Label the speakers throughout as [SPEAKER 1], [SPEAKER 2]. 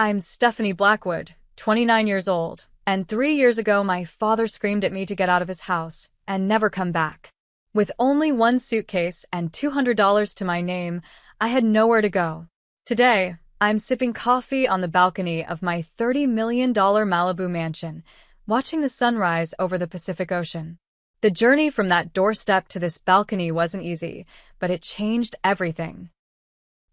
[SPEAKER 1] I'm Stephanie Blackwood, 29 years old, and 3 years ago my father screamed at me to get out of his house and never come back. With only one suitcase and $200 to my name, I had nowhere to go. Today, I'm sipping coffee on the balcony of my $30 million Malibu mansion, watching the sunrise over the Pacific Ocean. The journey from that doorstep to this balcony wasn't easy, but it changed everything.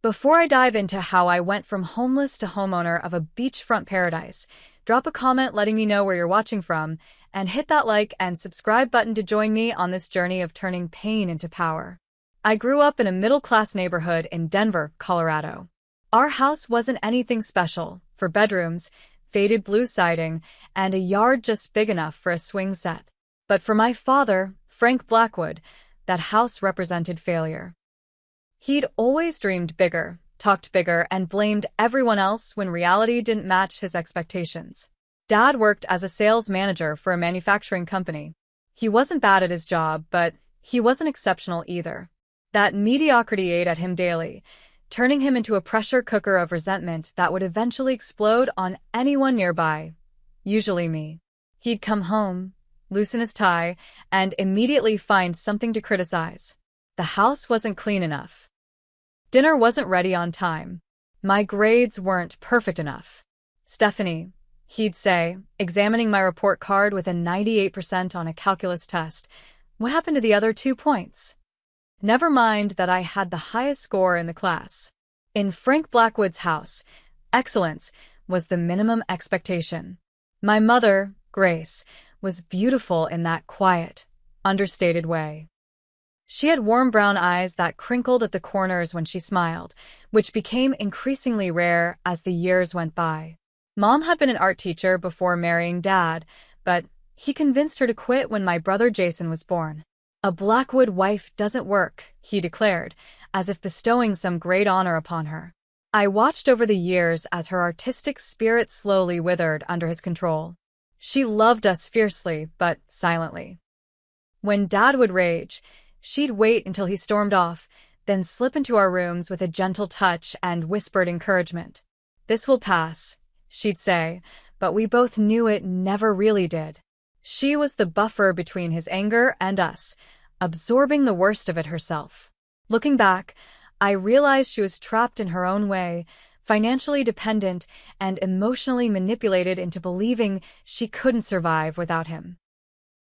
[SPEAKER 1] Before I dive into how I went from homeless to homeowner of a beachfront paradise, drop a comment letting me know where you're watching from, and hit that like and subscribe button to join me on this journey of turning pain into power. I grew up in a middle-class neighborhood in Denver, Colorado. Our house wasn't anything special, for bedrooms, faded blue siding, and a yard just big enough for a swing set. But for my father, Frank Blackwood, that house represented failure. He'd always dreamed bigger, talked bigger, and blamed everyone else when reality didn't match his expectations. Dad worked as a sales manager for a manufacturing company. He wasn't bad at his job, but he wasn't exceptional either. That mediocrity ate at him daily, turning him into a pressure cooker of resentment that would eventually explode on anyone nearby, usually me. He'd come home, loosen his tie, and immediately find something to criticize. The house wasn't clean enough. Dinner wasn't ready on time. My grades weren't perfect enough. Stephanie, he'd say, examining my report card with a 98% on a calculus test, what happened to the other 2 points? Never mind that I had the highest score in the class. In Frank Blackwood's house, excellence was the minimum expectation. My mother, Grace, was beautiful in that quiet, understated way. She had warm brown eyes that crinkled at the corners when she smiled, which became increasingly rare as the years went by. Mom had been an art teacher before marrying Dad, but he convinced her to quit when my brother Jason was born. A Blackwood wife doesn't work, he declared, as if bestowing some great honor upon her. I watched over the years as her artistic spirit slowly withered under his control. She loved us fiercely, but silently. When Dad would rage, she'd wait until he stormed off, then slip into our rooms with a gentle touch and whispered encouragement. "This will pass," she'd say, but we both knew it never really did. She was the buffer between his anger and us, absorbing the worst of it herself. Looking back, I realized she was trapped in her own way, financially dependent and emotionally manipulated into believing she couldn't survive without him.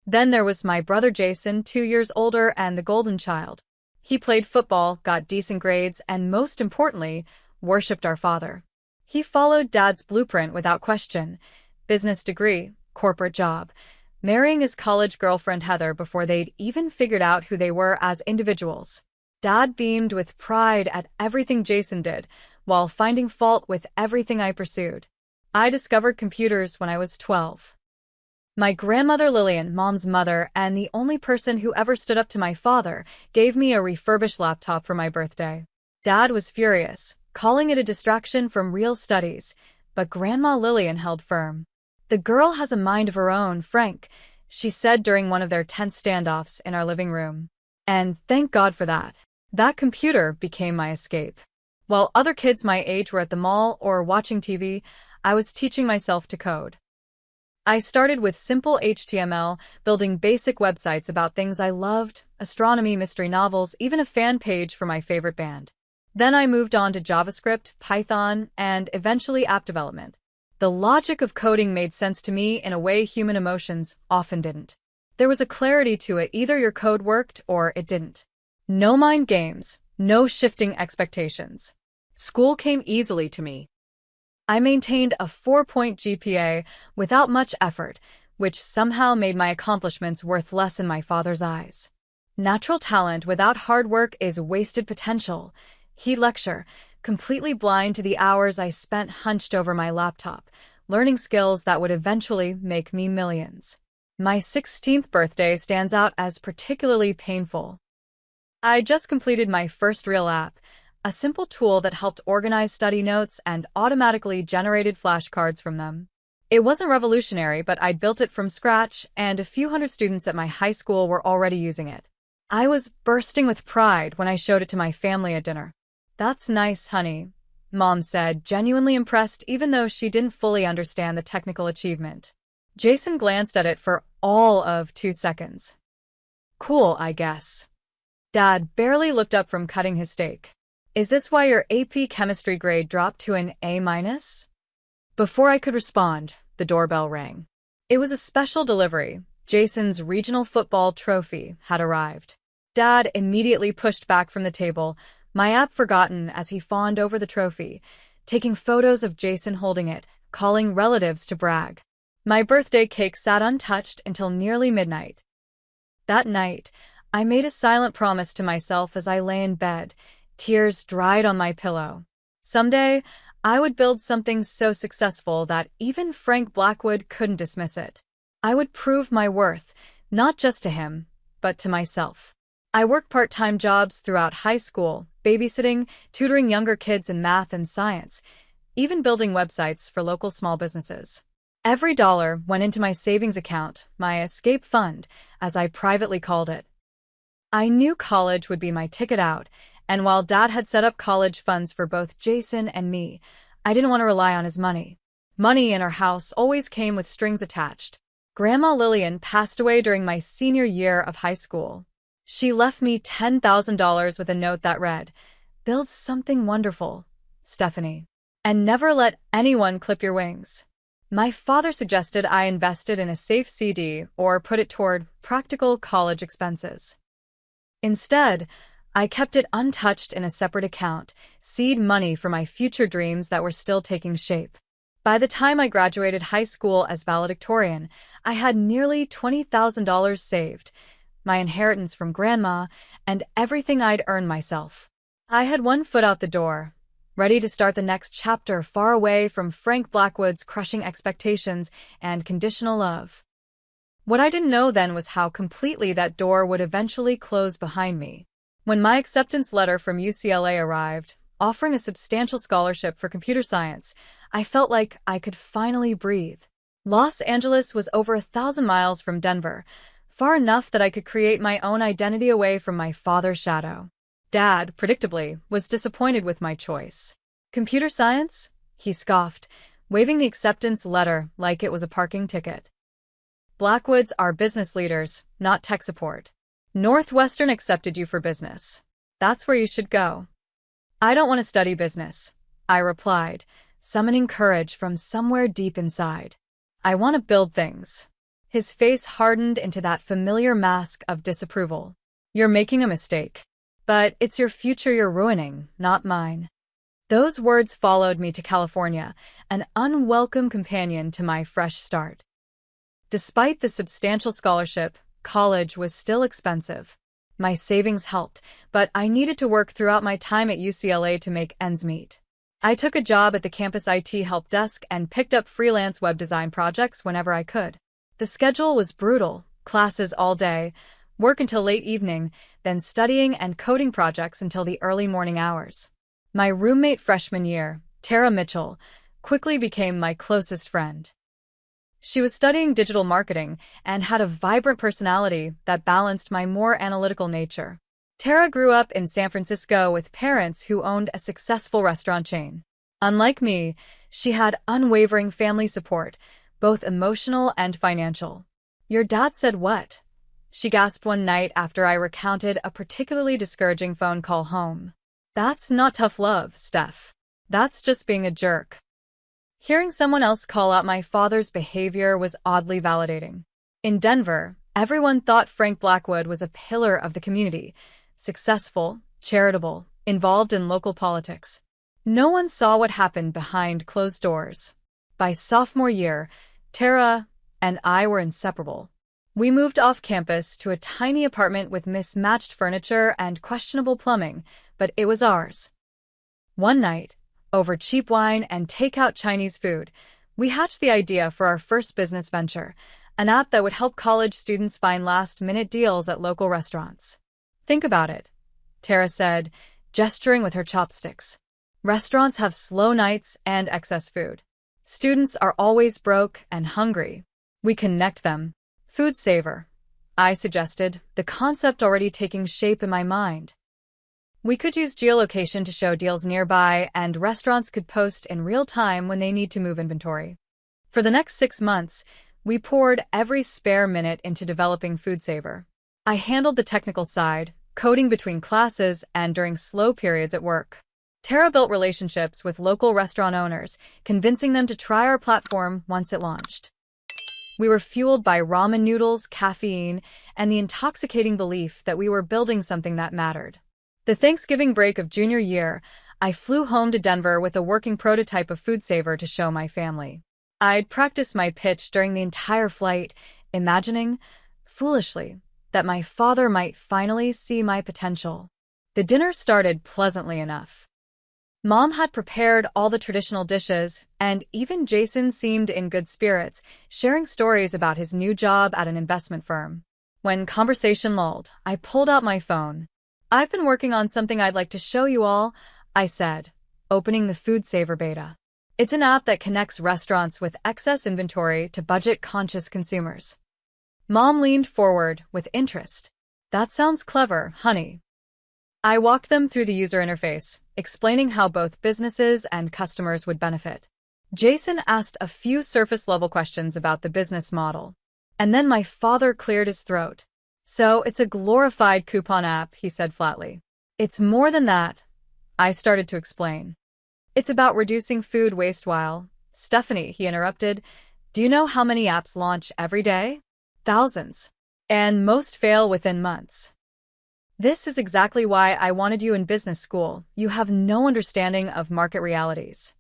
[SPEAKER 1] Then there was my brother Jason, 2 years older and the golden child. He played football, got decent grades, and most importantly, worshipped our father. He followed Dad's blueprint without question: business degree, corporate job, marrying his college girlfriend Heather before they'd even figured out who they were as individuals. Dad beamed with pride at everything Jason did, while finding fault with everything I pursued. I discovered computers when I was 12. My grandmother Lillian, Mom's mother, and the only person who ever stood up to my father, gave me a refurbished laptop for my birthday. Dad was furious, calling it a distraction from real studies, but Grandma Lillian held firm. "The girl has a mind of her own, Frank," she said during one of their tense standoffs in our living room. And thank God for that. That computer became my escape. While other kids my age were at the mall or watching TV, I was teaching myself to code. I started with simple HTML, building basic websites about things I loved, astronomy, mystery novels, even a fan page for my favorite band. Then I moved on to JavaScript, Python, and eventually app development. The logic of coding made sense to me in a way human emotions often didn't. There was a clarity to it: either your code worked or it didn't. No mind games, no shifting expectations. School came easily to me. I maintained a 4-point GPA without much effort, which somehow made my accomplishments worth less in my father's eyes. "Natural talent without hard work is wasted potential," he'd lecture, completely blind to the hours I spent hunched over my laptop, learning skills that would eventually make me millions. My 16th birthday stands out as particularly painful. I just completed my first real app, a simple tool that helped organize study notes and automatically generated flashcards from them. It wasn't revolutionary, but I'd built it from scratch, and a few hundred students at my high school were already using it. I was bursting with pride when I showed it to my family at dinner. "That's nice, honey," Mom said, genuinely impressed even though she didn't fully understand the technical achievement. Jason glanced at it for all of 2 seconds. Cool, I guess. Dad barely looked up from cutting his steak. Is this why your AP chemistry grade dropped to an A-? Before I could respond, the doorbell rang. It was a special delivery. Jason's regional football trophy had arrived. Dad immediately pushed back from the table, my app forgotten as he fawned over the trophy, taking photos of Jason holding it, calling relatives to brag. My birthday cake sat untouched until nearly midnight. That night, I made a silent promise to myself as I lay in bed, tears dried on my pillow. Someday, I would build something so successful that even Frank Blackwood couldn't dismiss it. I would prove my worth, not just to him, but to myself. I worked part-time jobs throughout high school, babysitting, tutoring younger kids in math and science, even building websites for local small businesses. Every dollar went into my savings account, my escape fund, as I privately called it. I knew college would be my ticket out, and while Dad had set up college funds for both Jason and me, I didn't want to rely on his money. Money in our house always came with strings attached. Grandma Lillian passed away during my senior year of high school. She left me $10,000 with a note that read, "Build something wonderful, Stephanie, and never let anyone clip your wings." My father suggested I invested in a safe CD or put it toward practical college expenses. Instead, I kept it untouched in a separate account, seed money for my future dreams that were still taking shape. By the time I graduated high school as valedictorian, I had nearly $20,000 saved, my inheritance from Grandma, and everything I'd earned myself. I had one foot out the door, ready to start the next chapter far away from Frank Blackwood's crushing expectations and conditional love. What I didn't know then was how completely that door would eventually close behind me. When my acceptance letter from UCLA arrived, offering a substantial scholarship for computer science, I felt like I could finally breathe. Los Angeles was over 1,000 miles from Denver, far enough that I could create my own identity away from my father's shadow. Dad, predictably, was disappointed with my choice. Computer science? He scoffed, waving the acceptance letter like it was a parking ticket. Blackwoods are business leaders, not tech support. Northwestern accepted you for business. That's where you should go. I don't want to study business, I replied, summoning courage from somewhere deep inside. I want to build things. His face hardened into that familiar mask of disapproval. You're making a mistake. But it's your future you're ruining, not mine. Those words followed me to California, an unwelcome companion to my fresh start. Despite the substantial scholarship, college was still expensive. My savings helped, but I needed to work throughout my time at UCLA to make ends meet. I took a job at the campus IT help desk and picked up freelance web design projects whenever I could. The schedule was brutal, classes all day, work until late evening, then studying and coding projects until the early morning hours. My roommate freshman year, Tara Mitchell, quickly became my closest friend. She was studying digital marketing and had a vibrant personality that balanced my more analytical nature. Tara grew up in San Francisco with parents who owned a successful restaurant chain. Unlike me, she had unwavering family support, both emotional and financial. "Your dad said what?" she gasped one night after I recounted a particularly discouraging phone call home. "That's not tough love, Steph. That's just being a jerk." Hearing someone else call out my father's behavior was oddly validating. In Denver, everyone thought Frank Blackwood was a pillar of the community, successful, charitable, involved in local politics. No one saw what happened behind closed doors. By sophomore year, Tara and I were inseparable. We moved off campus to a tiny apartment with mismatched furniture and questionable plumbing, but it was ours. One night, over cheap wine and takeout Chinese food, we hatched the idea for our first business venture, an app that would help college students find last-minute deals at local restaurants. "Think about it," Tara said, gesturing with her chopsticks. "Restaurants have slow nights and excess food. Students are always broke and hungry. We connect them. Food saver," I suggested, the concept already taking shape in my mind. We could use geolocation to show deals nearby, and restaurants could post in real time when they need to move inventory. For the next 6 months, we poured every spare minute into developing FoodSaver. I handled the technical side, coding between classes and during slow periods at work. Tara built relationships with local restaurant owners, convincing them to try our platform once it launched. We were fueled by ramen noodles, caffeine, and the intoxicating belief that we were building something that mattered. The Thanksgiving break of junior year, I flew home to Denver with a working prototype of FoodSaver to show my family. I'd practiced my pitch during the entire flight, imagining, foolishly, that my father might finally see my potential. The dinner started pleasantly enough. Mom had prepared all the traditional dishes, and even Jason seemed in good spirits, sharing stories about his new job at an investment firm. When conversation lulled, I pulled out my phone. "I've been working on something I'd like to show you all," I said, opening the FoodSaver beta. It's an app that connects restaurants with excess inventory to budget-conscious consumers. Mom leaned forward with interest. "That sounds clever, honey." I walked them through the user interface, explaining how both businesses and customers would benefit. Jason asked a few surface-level questions about the business model. And then my father cleared his throat. "So it's a glorified coupon app," he said flatly. "It's more than that," I started to explain. "It's about reducing food waste while—" "Stephanie," he interrupted, "do you know how many apps launch every day? Thousands. And most fail within months. This is exactly why I wanted you in business school. You have no understanding of market realities."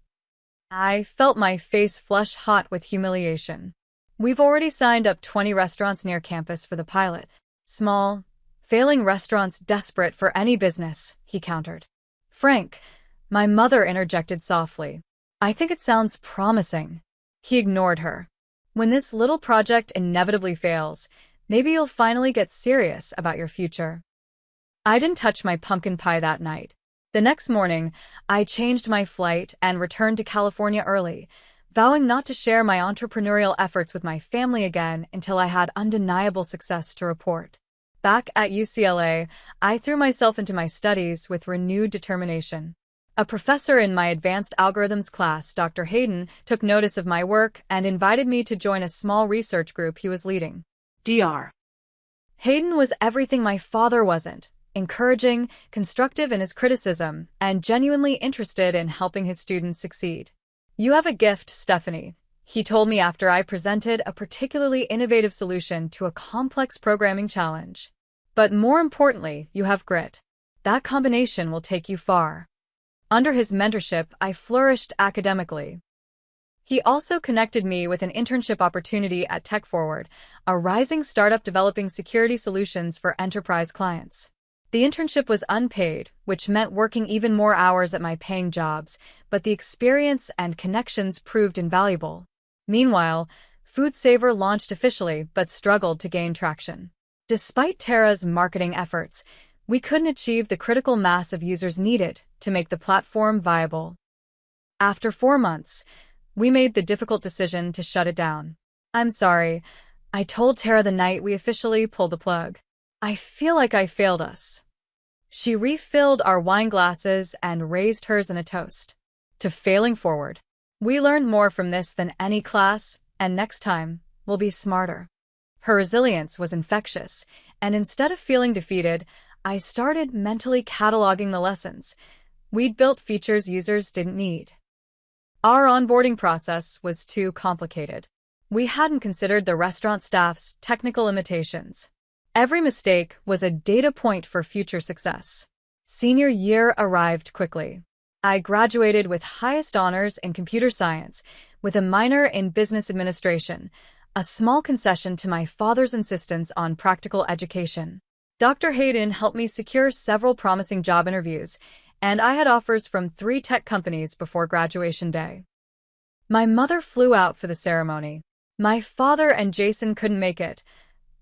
[SPEAKER 1] I felt my face flush hot with humiliation. "We've already signed up 20 restaurants near campus for the pilot. Small, failing restaurants desperate for any business," he countered. "Frank," my mother interjected softly, "I think it sounds promising." He ignored her. "When this little project inevitably fails, maybe you'll finally get serious about your future." I didn't touch my pumpkin pie that night. The next morning, I changed my flight and returned to California early, vowing not to share my entrepreneurial efforts with my family again until I had undeniable success to report. Back at UCLA, I threw myself into my studies with renewed determination. A professor in my advanced algorithms class, Dr. Hayden, took notice of my work and invited me to join a small research group he was leading. Dr. Hayden was everything my father wasn't: encouraging, constructive in his criticism, and genuinely interested in helping his students succeed. "You have a gift, Stephanie," he told me after I presented a particularly innovative solution to a complex programming challenge. "But more importantly, you have grit. That combination will take you far." Under his mentorship, I flourished academically. He also connected me with an internship opportunity at TechForward, a rising startup developing security solutions for enterprise clients. The internship was unpaid, which meant working even more hours at my paying jobs, but the experience and connections proved invaluable. Meanwhile, FoodSaver launched officially but struggled to gain traction. Despite Tara's marketing efforts, we couldn't achieve the critical mass of users needed to make the platform viable. After 4 months, we made the difficult decision to shut it down. "I'm sorry," I told Tara the night we officially pulled the plug. "I feel like I failed us." She refilled our wine glasses and raised hers in a toast to failing forward. "We learned more from this than any class, and next time, we'll be smarter." Her resilience was infectious, and instead of feeling defeated, I started mentally cataloging the lessons. We'd built features users didn't need. Our onboarding process was too complicated. We hadn't considered the restaurant staff's technical limitations. Every mistake was a data point for future success. Senior year arrived quickly. I graduated with highest honors in computer science, with a minor in business administration, a small concession to my father's insistence on practical education. Dr. Hayden helped me secure several promising job interviews, and I had offers from 3 tech companies before graduation day. My mother flew out for the ceremony. My father and Jason couldn't make it,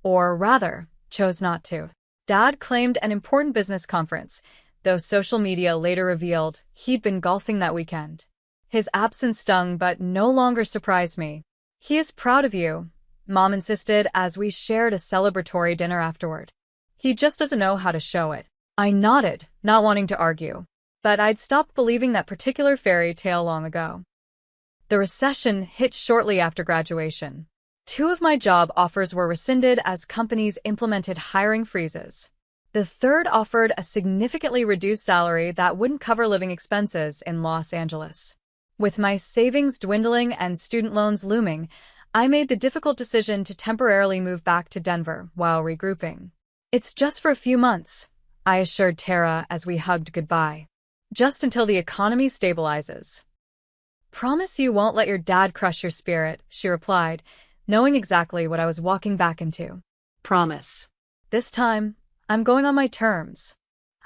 [SPEAKER 1] or rather, chose not to. Dad claimed an important business conference, though social media later revealed he'd been golfing that weekend. His absence stung but no longer surprised me. "He is proud of you," Mom insisted as we shared a celebratory dinner afterward. "He just doesn't know how to show it." I nodded, not wanting to argue. But I'd stopped believing that particular fairy tale long ago. The recession hit shortly after graduation. 2 of my job offers were rescinded as companies implemented hiring freezes. The third offered a significantly reduced salary that wouldn't cover living expenses in Los Angeles. With my savings dwindling and student loans looming, I made the difficult decision to temporarily move back to Denver while regrouping. "It's just for a few months," I assured Tara as we hugged goodbye. "Just until the economy stabilizes." "Promise you won't let your dad crush your spirit," she replied, knowing exactly what I was walking back into.
[SPEAKER 2] Promise.
[SPEAKER 1] This time, I'm going on my terms.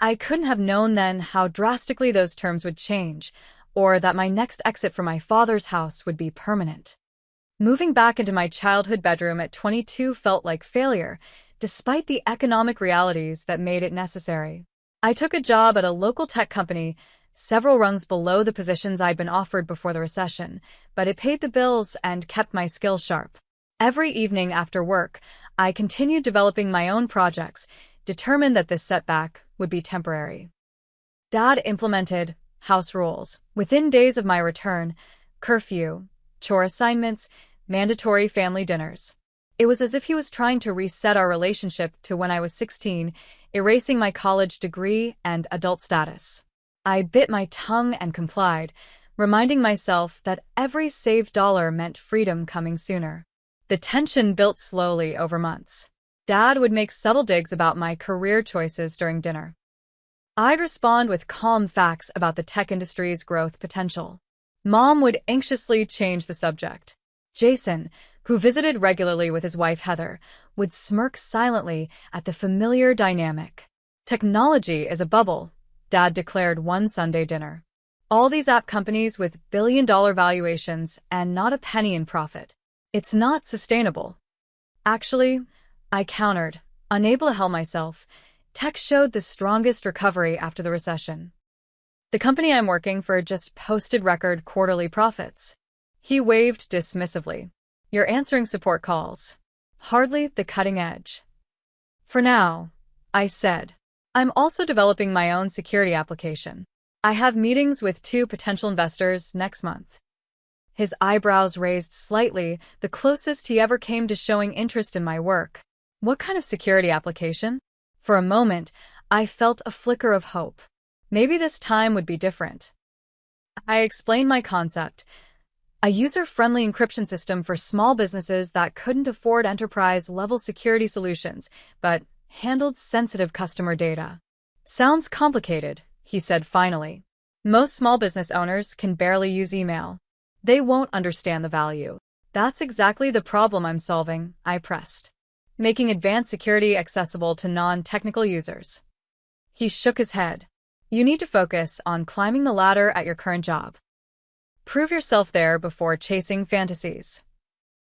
[SPEAKER 1] I couldn't have known then how drastically those terms would change, or that my next exit from my father's house would be permanent. Moving back into my childhood bedroom at 22 felt like failure, despite the economic realities that made it necessary. I took a job at a local tech company, several rungs below the positions I'd been offered before the recession, but it paid the bills and kept my skills sharp. Every evening after work, I continued developing my own projects, determined that this setback would be temporary. Dad implemented house rules. Within days of my return: curfew, chore assignments, mandatory family dinners. It was as if he was trying to reset our relationship to when I was 16, erasing my college degree and adult status. I bit my tongue and complied, reminding myself that every saved dollar meant freedom coming sooner. The tension built slowly over months. Dad would make subtle digs about my career choices during dinner. I'd respond with calm facts about the tech industry's growth potential. Mom would anxiously change the subject. Jason, who visited regularly with his wife Heather, would smirk silently at the familiar dynamic. "Technology is a bubble," Dad declared one Sunday dinner. "All these app companies with billion-dollar valuations and not a penny in profit. It's not sustainable." "Actually," I countered, unable to help myself, "tech showed the strongest recovery after the recession. The company I'm working for just posted record quarterly profits." He waved dismissively. "You're answering support calls. Hardly the cutting edge." "For now," I said. "I'm also developing my own security application. I have meetings with 2 potential investors next month." His eyebrows raised slightly, the closest he ever came to showing interest in my work. "What kind of security application?" For a moment, I felt a flicker of hope. Maybe this time would be different. I explained my concept: a user-friendly encryption system for small businesses that couldn't afford enterprise-level security solutions, but handled sensitive customer data. "Sounds complicated," he said finally. "Most small business owners can barely use email. They won't understand the value." "That's exactly the problem I'm solving," I pressed. "Making advanced security accessible to non-technical users." He shook his head. "You need to focus on climbing the ladder at your current job. Prove yourself there before chasing fantasies."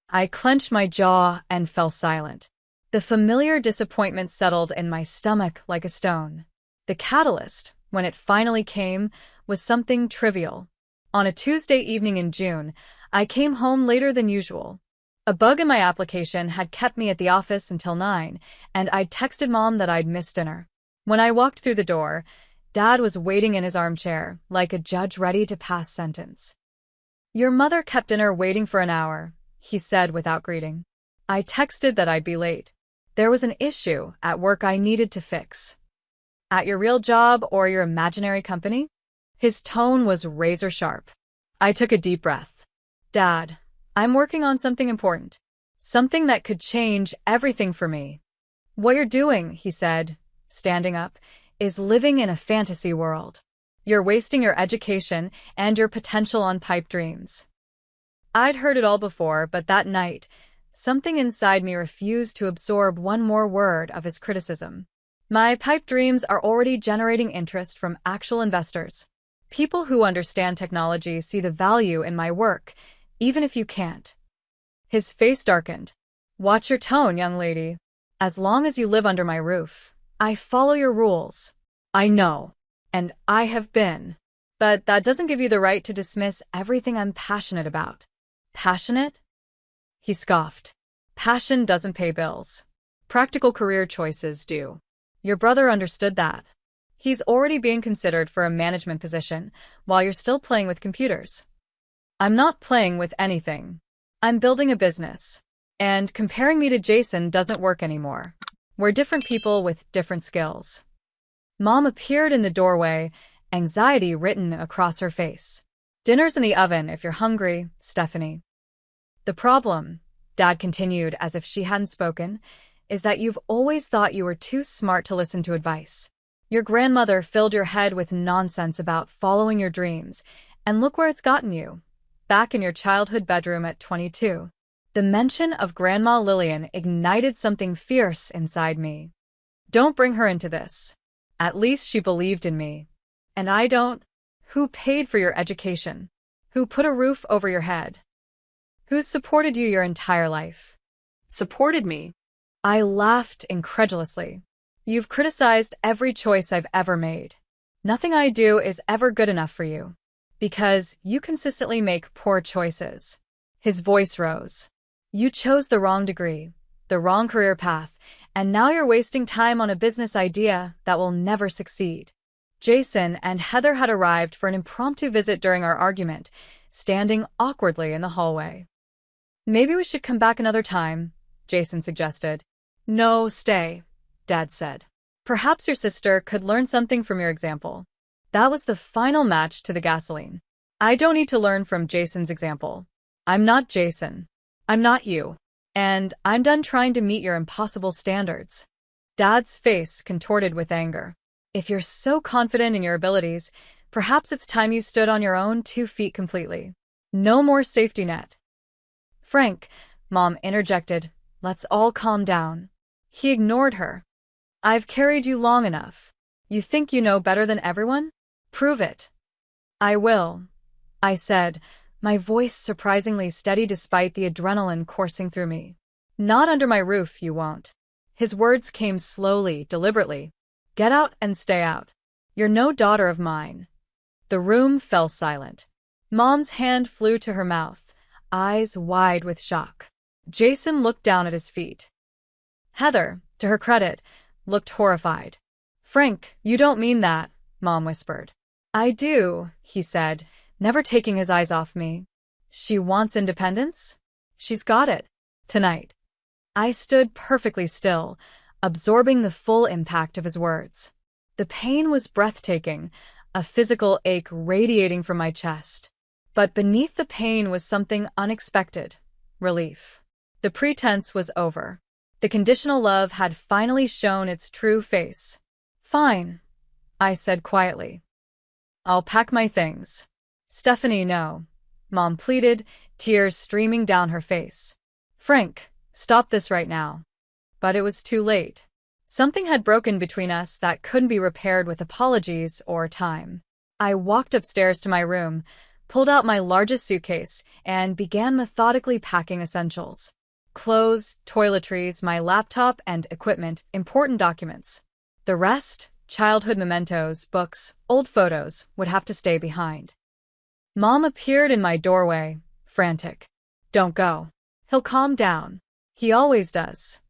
[SPEAKER 1] I clenched my jaw and fell silent. The familiar disappointment settled in my stomach like a stone. The catalyst, when it finally came, was something trivial. On a Tuesday evening in June, I came home later than usual. A bug in my application had kept me at the office until 9, and I'd texted Mom that I'd missed dinner. When I walked through the door, Dad was waiting in his armchair, like a judge ready to pass sentence. "Your mother kept dinner waiting for an hour," he said without greeting. I texted that I'd be late. There was an issue at work I needed to fix. "At your real job or your imaginary company?" His tone was razor sharp. I took a deep breath. "Dad, I'm working on something important. Something that could change everything for me." "What you're doing," he said, standing up, "is living in a fantasy world. You're wasting your education and your potential on pipe dreams." I'd heard it all before, but that night, something inside me refused to absorb one more word of his criticism. My pipe dreams are already generating interest from actual investors. People who understand technology see the value in my work, even if you can't. His face darkened. "Watch your tone, young lady. As long as you live under my roof, I follow your rules." "I know. And I have been. But that doesn't give you the right to dismiss everything I'm passionate about." "Passionate?" He scoffed. "Passion doesn't pay bills. Practical career choices do. Your brother understood that." He's already being considered for a management position while you're still playing with computers. I'm not playing with anything. I'm building a business. And comparing me to Jason doesn't work anymore. We're different people with different skills. Mom appeared in the doorway, anxiety written across her face. Dinner's in the oven if you're hungry, Stephanie. The problem, Dad continued as if she hadn't spoken, is that you've always thought you were too smart to listen to advice. Your grandmother filled your head with nonsense about following your dreams, and look where it's gotten you. Back in your childhood bedroom at 22. The mention of Grandma Lillian ignited something fierce inside me. Don't bring her into this. At least she believed in me. And I don't. Who paid for your education? Who put a roof over your head? Who's supported you your entire life? Supported me? I laughed incredulously. You've criticized every choice I've ever made. Nothing I do is ever good enough for you. Because you consistently make poor choices. His voice rose. You chose the wrong degree, the wrong career path, and now you're wasting time on a business idea that will never succeed. Jason and Heather had arrived for an impromptu visit during our argument, standing awkwardly in the hallway. Maybe we should come back another time, Jason suggested. No, stay, Dad said. Perhaps your sister could learn something from your example. That was the final match to the gasoline. I don't need to learn from Jason's example. I'm not Jason. I'm not you. And I'm done trying to meet your impossible standards. Dad's face contorted with anger. If you're so confident in your abilities, perhaps it's time you stood on your own 2 feet completely. No more safety net. Frank, Mom interjected, let's all calm down. He ignored her. I've carried you long enough. You think you know better than everyone? Prove it. I will, I said, my voice surprisingly steady despite the adrenaline coursing through me. Not under my roof, you won't. His words came slowly, deliberately. Get out and stay out. You're no daughter of mine. The room fell silent. Mom's hand flew to her mouth, eyes wide with shock. Jason looked down at his feet. Heather, to her credit, looked horrified. Frank, you don't mean that, Mom whispered. I do, he said, never taking his eyes off me. She wants independence? She's got it. Tonight. I stood perfectly still, absorbing the full impact of his words. The pain was breathtaking, a physical ache radiating from my chest. But beneath the pain was something unexpected. Relief. The pretense was over. The conditional love had finally shown its true face. Fine, I said quietly. I'll pack my things. Stephanie, no. Mom pleaded, tears streaming down her face. Frank, stop this right now. But it was too late. Something had broken between us that couldn't be repaired with apologies or time. I walked upstairs to my room, pulled out my largest suitcase, and began methodically packing essentials. Clothes, toiletries, my laptop and equipment, important documents. The rest, childhood mementos, books, old photos, would have to stay behind. Mom appeared in my doorway, frantic. Don't go. He'll calm down. He always does.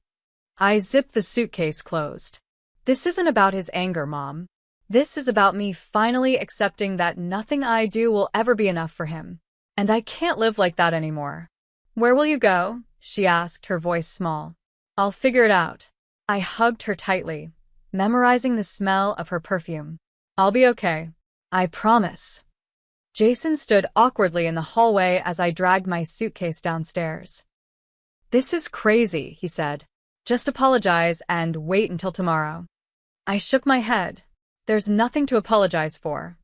[SPEAKER 1] I zipped the suitcase closed. This isn't about his anger, Mom. This is about me finally accepting that nothing I do will ever be enough for him. And I can't live like that anymore. Where will you go? She asked, her voice small. I'll figure it out. I hugged her tightly, memorizing the smell of her perfume. I'll be okay. I promise. Jason stood awkwardly in the hallway as I dragged my suitcase downstairs. This is crazy, he said. Just apologize and wait until tomorrow. I shook my head. There's nothing to apologize for.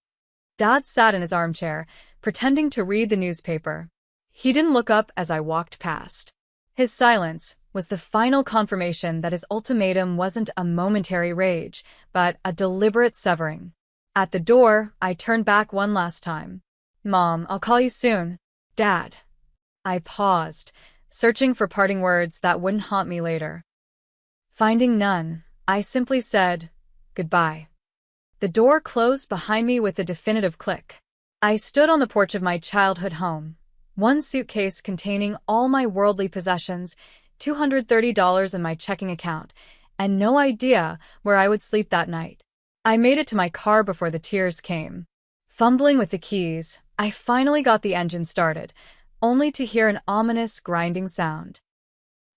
[SPEAKER 1] Dad sat in his armchair, pretending to read the newspaper. He didn't look up as I walked past. His silence was the final confirmation that his ultimatum wasn't a momentary rage, but a deliberate severing. At the door, I turned back one last time. Mom, I'll call you soon. Dad. I paused, searching for parting words that wouldn't haunt me later. Finding none, I simply said, goodbye. The door closed behind me with a definitive click. I stood on the porch of my childhood home, one suitcase containing all my worldly possessions, $230 in my checking account, and no idea where I would sleep that night. I made it to my car before the tears came. Fumbling with the keys, I finally got the engine started, only to hear an ominous grinding sound.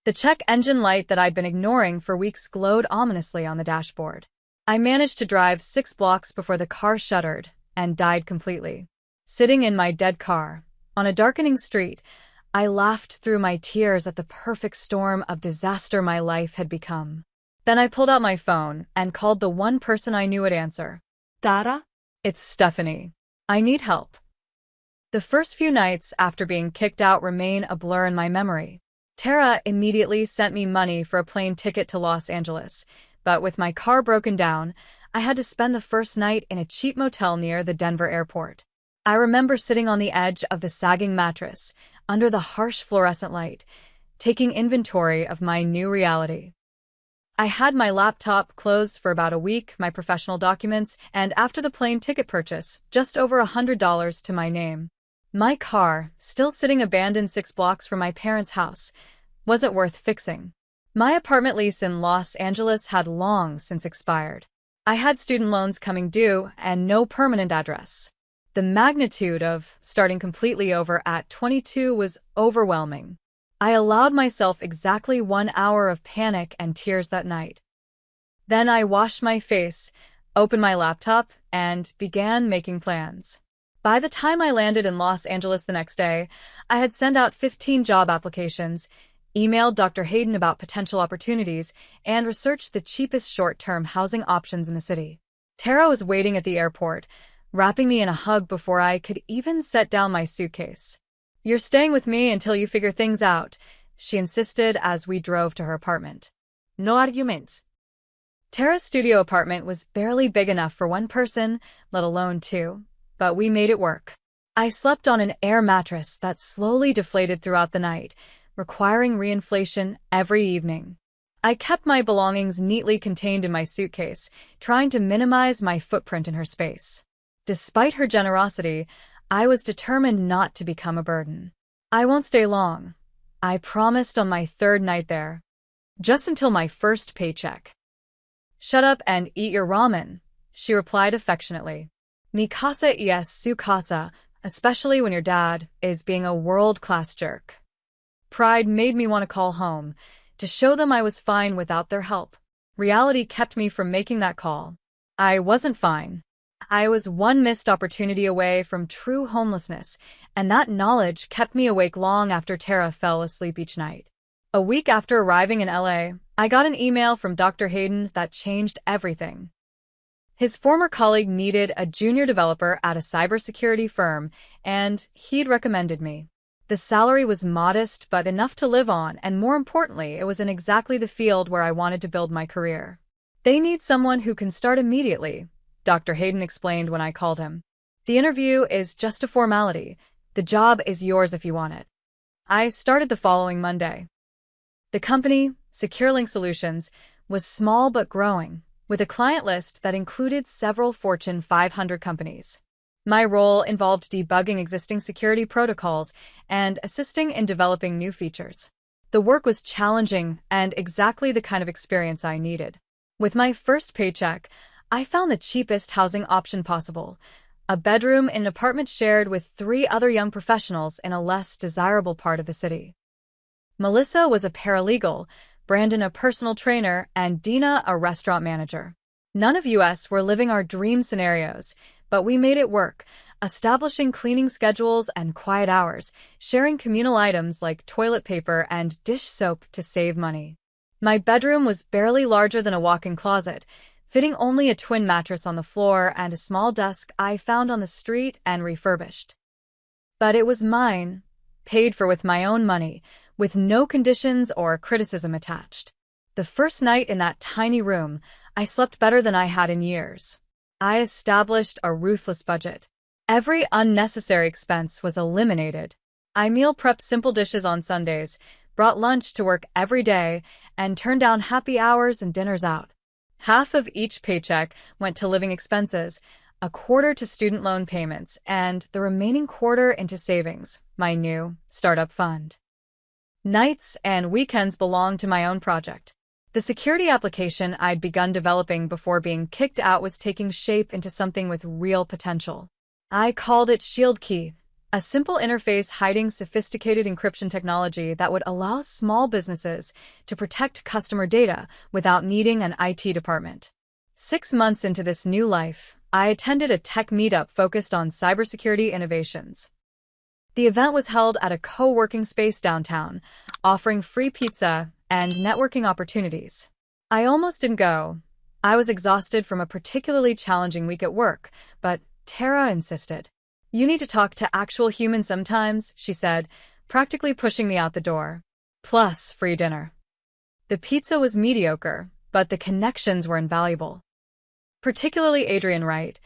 [SPEAKER 1] The check engine light that I'd been ignoring for weeks glowed ominously on the dashboard. I managed to drive 6 blocks before the car shuddered and died completely. Sitting in my dead car, on a darkening street, I laughed through my tears at the perfect storm of disaster my life had become. Then I pulled out my phone and called the one person I knew would answer.
[SPEAKER 2] Tara?
[SPEAKER 1] It's Stephanie. I need help. The first few nights after being kicked out remain a blur in my memory. Tara immediately sent me money for a plane ticket to Los Angeles, but with my car broken down, I had to spend the first night in a cheap motel near the Denver airport. I remember sitting on the edge of the sagging mattress, under the harsh fluorescent light, taking inventory of my new reality. I had my laptop closed for about a week, my professional documents, and after the plane ticket purchase, just over $100 to my name. My car, still sitting abandoned 6 blocks from my parents' house, wasn't worth fixing. My apartment lease in Los Angeles had long since expired. I had student loans coming due and no permanent address. The magnitude of starting completely over at 22 was overwhelming. I allowed myself exactly 1 hour of panic and tears that night. Then I washed my face, opened my laptop, and began making plans. By the time I landed in Los Angeles the next day, I had sent out 15 job applications, emailed Dr. Hayden about potential opportunities, and researched the cheapest short-term housing options in the city. Tara was waiting at the airport, wrapping me in a hug before I could even set down my suitcase. "You're staying with me until you figure things out," she insisted as we drove to her apartment.
[SPEAKER 2] No arguments.
[SPEAKER 1] Tara's studio apartment was barely big enough for one person, let alone two, but we made it work. I slept on an air mattress that slowly deflated throughout the night, requiring reinflation every evening. I kept my belongings neatly contained in my suitcase, trying to minimize my footprint in her space. Despite her generosity, I was determined not to become a burden. "I won't stay long," I promised on my 3rd night there. "Just until my first paycheck." "Shut up and eat your ramen," she replied affectionately. "Mi casa es su casa, especially when your dad is being a world-class jerk." Pride made me want to call home, to show them I was fine without their help. Reality kept me from making that call. I wasn't fine. I was one missed opportunity away from true homelessness, and that knowledge kept me awake long after Tara fell asleep each night. A week after arriving in LA, I got an email from Dr. Hayden that changed everything. His former colleague needed a junior developer at a cybersecurity firm, and he'd recommended me. The salary was modest but enough to live on, and more importantly, it was in exactly the field where I wanted to build my career. "They need someone who can start immediately," Dr. Hayden explained when I called him. "The interview is just a formality. The job is yours if you want it." I started the following Monday. The company, SecureLink Solutions, was small but growing, with a client list that included several Fortune 500 companies. My role involved debugging existing security protocols and assisting in developing new features. The work was challenging and exactly the kind of experience I needed. With my first paycheck, I found the cheapest housing option possible, a bedroom in an apartment shared with 3 other young professionals in a less desirable part of the city. Melissa was a paralegal, Brandon a personal trainer, and Dina a restaurant manager. None of us were living our dream scenarios, but we made it work, establishing cleaning schedules and quiet hours, sharing communal items like toilet paper and dish soap to save money. My bedroom was barely larger than a walk-in closet, fitting only a twin mattress on the floor and a small desk I found on the street and refurbished. But it was mine, paid for with my own money, with no conditions or criticism attached. The first night in that tiny room, I slept better than I had in years. I established a ruthless budget. Every unnecessary expense was eliminated. I meal prepped simple dishes on Sundays, brought lunch to work every day, and turned down happy hours and dinners out. Half of each paycheck went to living expenses, a quarter to student loan payments, and the remaining quarter into savings, my new startup fund. Nights and weekends belonged to my own project. The security application I'd begun developing before being kicked out was taking shape into something with real potential. I called it Shield Key, a simple interface hiding sophisticated encryption technology that would allow small businesses to protect customer data without needing an IT department. 6 months into this new life, I attended a tech meetup focused on cybersecurity innovations. The event was held at a co-working space downtown, offering free pizza and networking opportunities. I almost didn't go. I was exhausted from a particularly challenging week at work, but Tara insisted. "You need to talk to actual humans sometimes," she said, practically pushing me out the door. Plus, free dinner. The pizza was mediocre, but the connections were invaluable. Particularly Adrian Wright,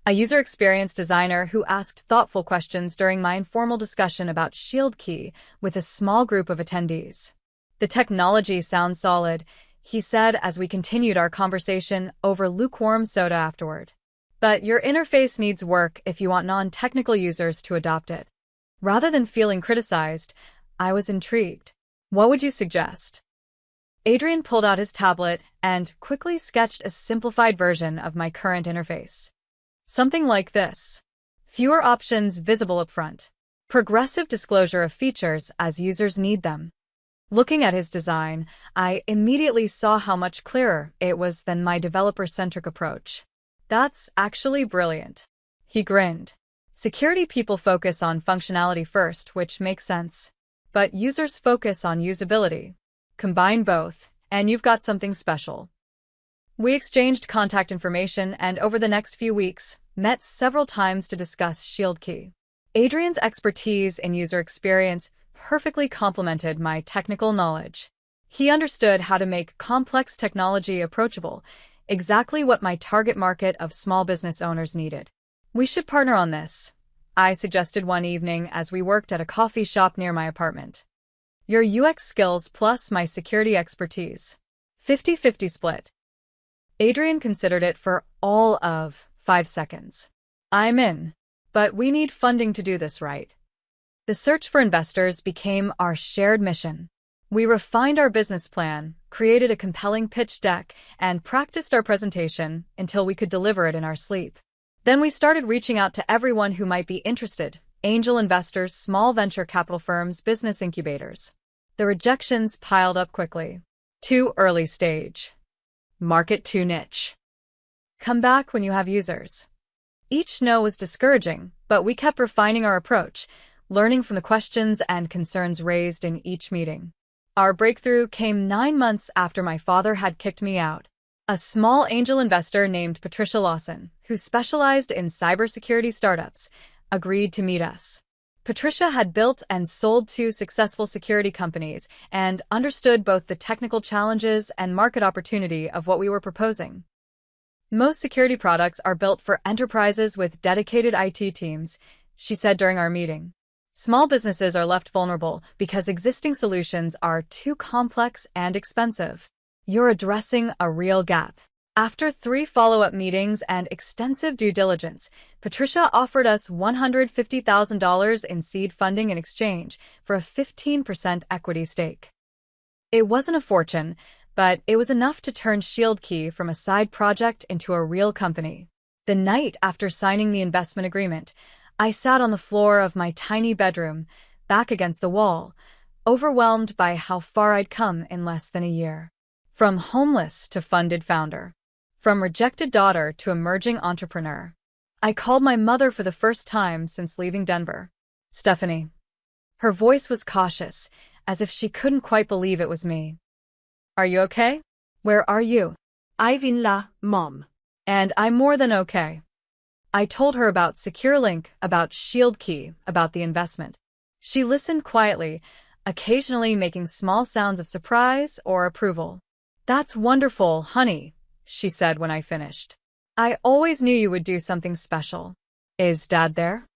[SPEAKER 1] a user experience designer who asked thoughtful questions during my informal discussion about Shield Key with a small group of attendees. "The technology sounds solid," he said as we continued our conversation over lukewarm soda afterward. "But your interface needs work if you want non-technical users to adopt it." Rather than feeling criticized, I was intrigued. "What would you suggest?" Adrian pulled out his tablet and quickly sketched a simplified version of my current interface. Something like this. Fewer options visible up front. Progressive disclosure of features as users need them. Looking at his design, I immediately saw how much clearer it was than my developer-centric approach. "That's actually brilliant." He grinned. "Security people focus on functionality first, which makes sense. But users focus on usability. Combine both, and you've got something special." We exchanged contact information and over the next few weeks, met several times to discuss Shield Key. Adrian's expertise in user experience perfectly complemented my technical knowledge. He understood how to make complex technology approachable, exactly what my target market of small business owners needed. "We should partner on this," I suggested one evening as we worked at a coffee shop near my apartment. "Your UX skills plus my security expertise. 50-50 split." Adrian considered it for all of 5 seconds. "I'm in. But we need funding to do this right." The search for investors became our shared mission. We refined our business plan, created a compelling pitch deck, and practiced our presentation until we could deliver it in our sleep. Then we started reaching out to everyone who might be interested: angel investors, small venture capital firms, business incubators. The rejections piled up quickly. "Too early stage. Market too niche. Come back when you have users." Each no was discouraging, but we kept refining our approach, learning from the questions and concerns raised in each meeting. Our breakthrough came 9 months after my father had kicked me out. A small angel investor named Patricia Lawson, who specialized in cybersecurity startups, agreed to meet us. Patricia had built and sold 2 successful security companies and understood both the technical challenges and market opportunity of what we were proposing. "Most security products are built for enterprises with dedicated IT teams," she said during our meeting. "Small businesses are left vulnerable because existing solutions are too complex and expensive. You're addressing a real gap." After 3 follow-up meetings and extensive due diligence, Patricia offered us $150,000 in seed funding in exchange for a 15% equity stake. It wasn't a fortune, but it was enough to turn Shield Key from a side project into a real company. The night after signing the investment agreement, I sat on the floor of my tiny bedroom, back against the wall, overwhelmed by how far I'd come in less than a year. From homeless to funded founder. From rejected daughter to emerging entrepreneur. I called my mother for the first time since leaving Denver. "Stephanie." Her voice was cautious, as if she couldn't quite believe it was me. "Are you okay? Where are you?"
[SPEAKER 2] "I've in la, Mom."
[SPEAKER 1] "And I'm more than okay." I told her about SecureLink, about Shield Key, about the investment. She listened quietly, occasionally making small sounds of surprise or approval. "That's wonderful, honey," she said when I finished. "I always knew you would do something special." "Is Dad there?"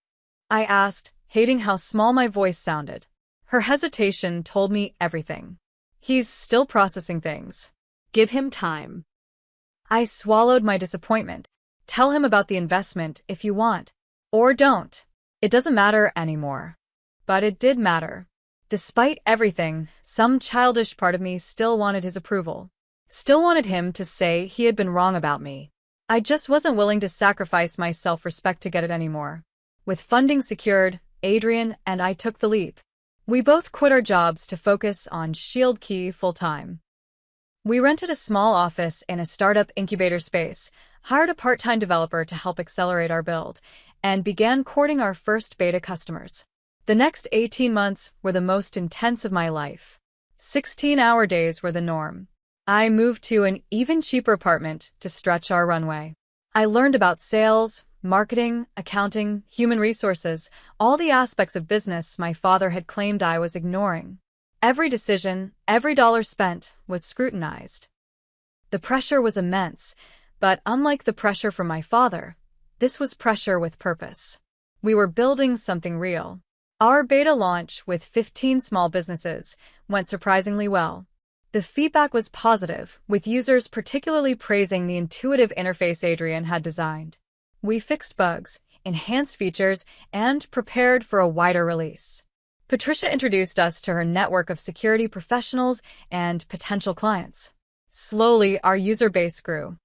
[SPEAKER 1] I asked, hating how small my voice sounded. Her hesitation told me everything. "He's still processing things."
[SPEAKER 2] "Give him time."
[SPEAKER 1] I swallowed my disappointment. "Tell him about the investment if you want. Or don't. It doesn't matter anymore." But it did matter. Despite everything, some childish part of me still wanted his approval. Still wanted him to say he had been wrong about me. I just wasn't willing to sacrifice my self-respect to get it anymore. With funding secured, Adrian and I took the leap. We both quit our jobs to focus on Shield Key full-time. We rented a small office in a startup incubator space, hired a part-time developer to help accelerate our build, and began courting our first beta customers. The next 18 months were the most intense of my life. 16-hour days were the norm. I moved to an even cheaper apartment to stretch our runway. I learned about sales, marketing, accounting, human resources, all the aspects of business my father had claimed I was ignoring. Every decision, every dollar spent, was scrutinized. The pressure was immense, but unlike the pressure from my father, this was pressure with purpose. We were building something real. Our beta launch with 15 small businesses went surprisingly well. The feedback was positive, with users particularly praising the intuitive interface Adrian had designed. We fixed bugs, enhanced features, and prepared for a wider release. Patricia introduced us to her network of security professionals and potential clients. Slowly, our user base grew.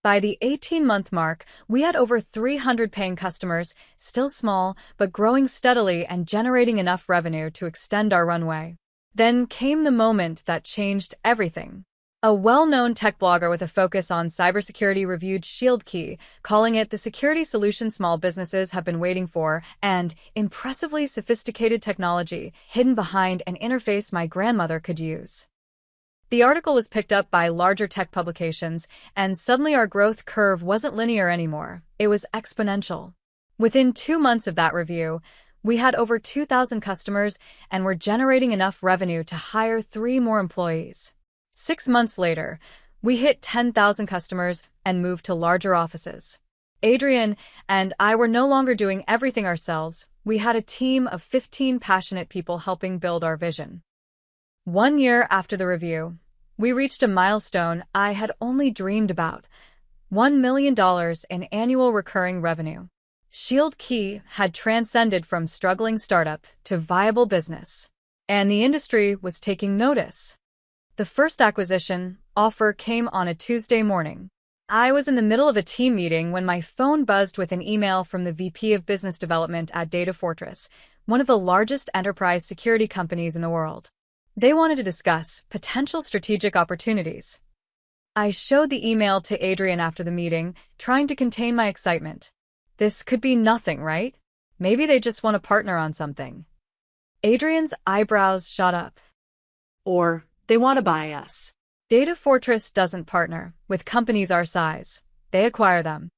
[SPEAKER 1] By the 18-month mark, we had over 300 paying customers, still small, but growing steadily and generating enough revenue to extend our runway. Then came the moment that changed everything. A well-known tech blogger with a focus on cybersecurity reviewed Shield Key, calling it the security solution small businesses have been waiting for and impressively sophisticated technology hidden behind an interface my grandmother could use. The article was picked up by larger tech publications, and suddenly our growth curve wasn't linear anymore. It was exponential. Within 2 months of that review, we had over 2,000 customers and were generating enough revenue to hire 3 more employees. 6 months later, we hit 10,000 customers and moved to larger offices. Adrian and I were no longer doing everything ourselves. We had a team of 15 passionate people helping build our vision. 1 year after the review, we reached a milestone I had only dreamed about: $1 million in annual recurring revenue. Shield Key had transcended from struggling startup to viable business, and the industry was taking notice. The first acquisition offer came on a Tuesday morning. I was in the middle of a team meeting when my phone buzzed with an email from the VP of Business Development at Data Fortress, one of the largest enterprise security companies in the world. They wanted to discuss potential strategic opportunities. I showed the email to Adrian after the meeting, trying to contain my excitement. This could be nothing, right? Maybe they just want to partner on something. Adrian's eyebrows shot up.
[SPEAKER 2] Or they want to buy us.
[SPEAKER 1] Data Fortress doesn't partner with companies our size. They acquire them.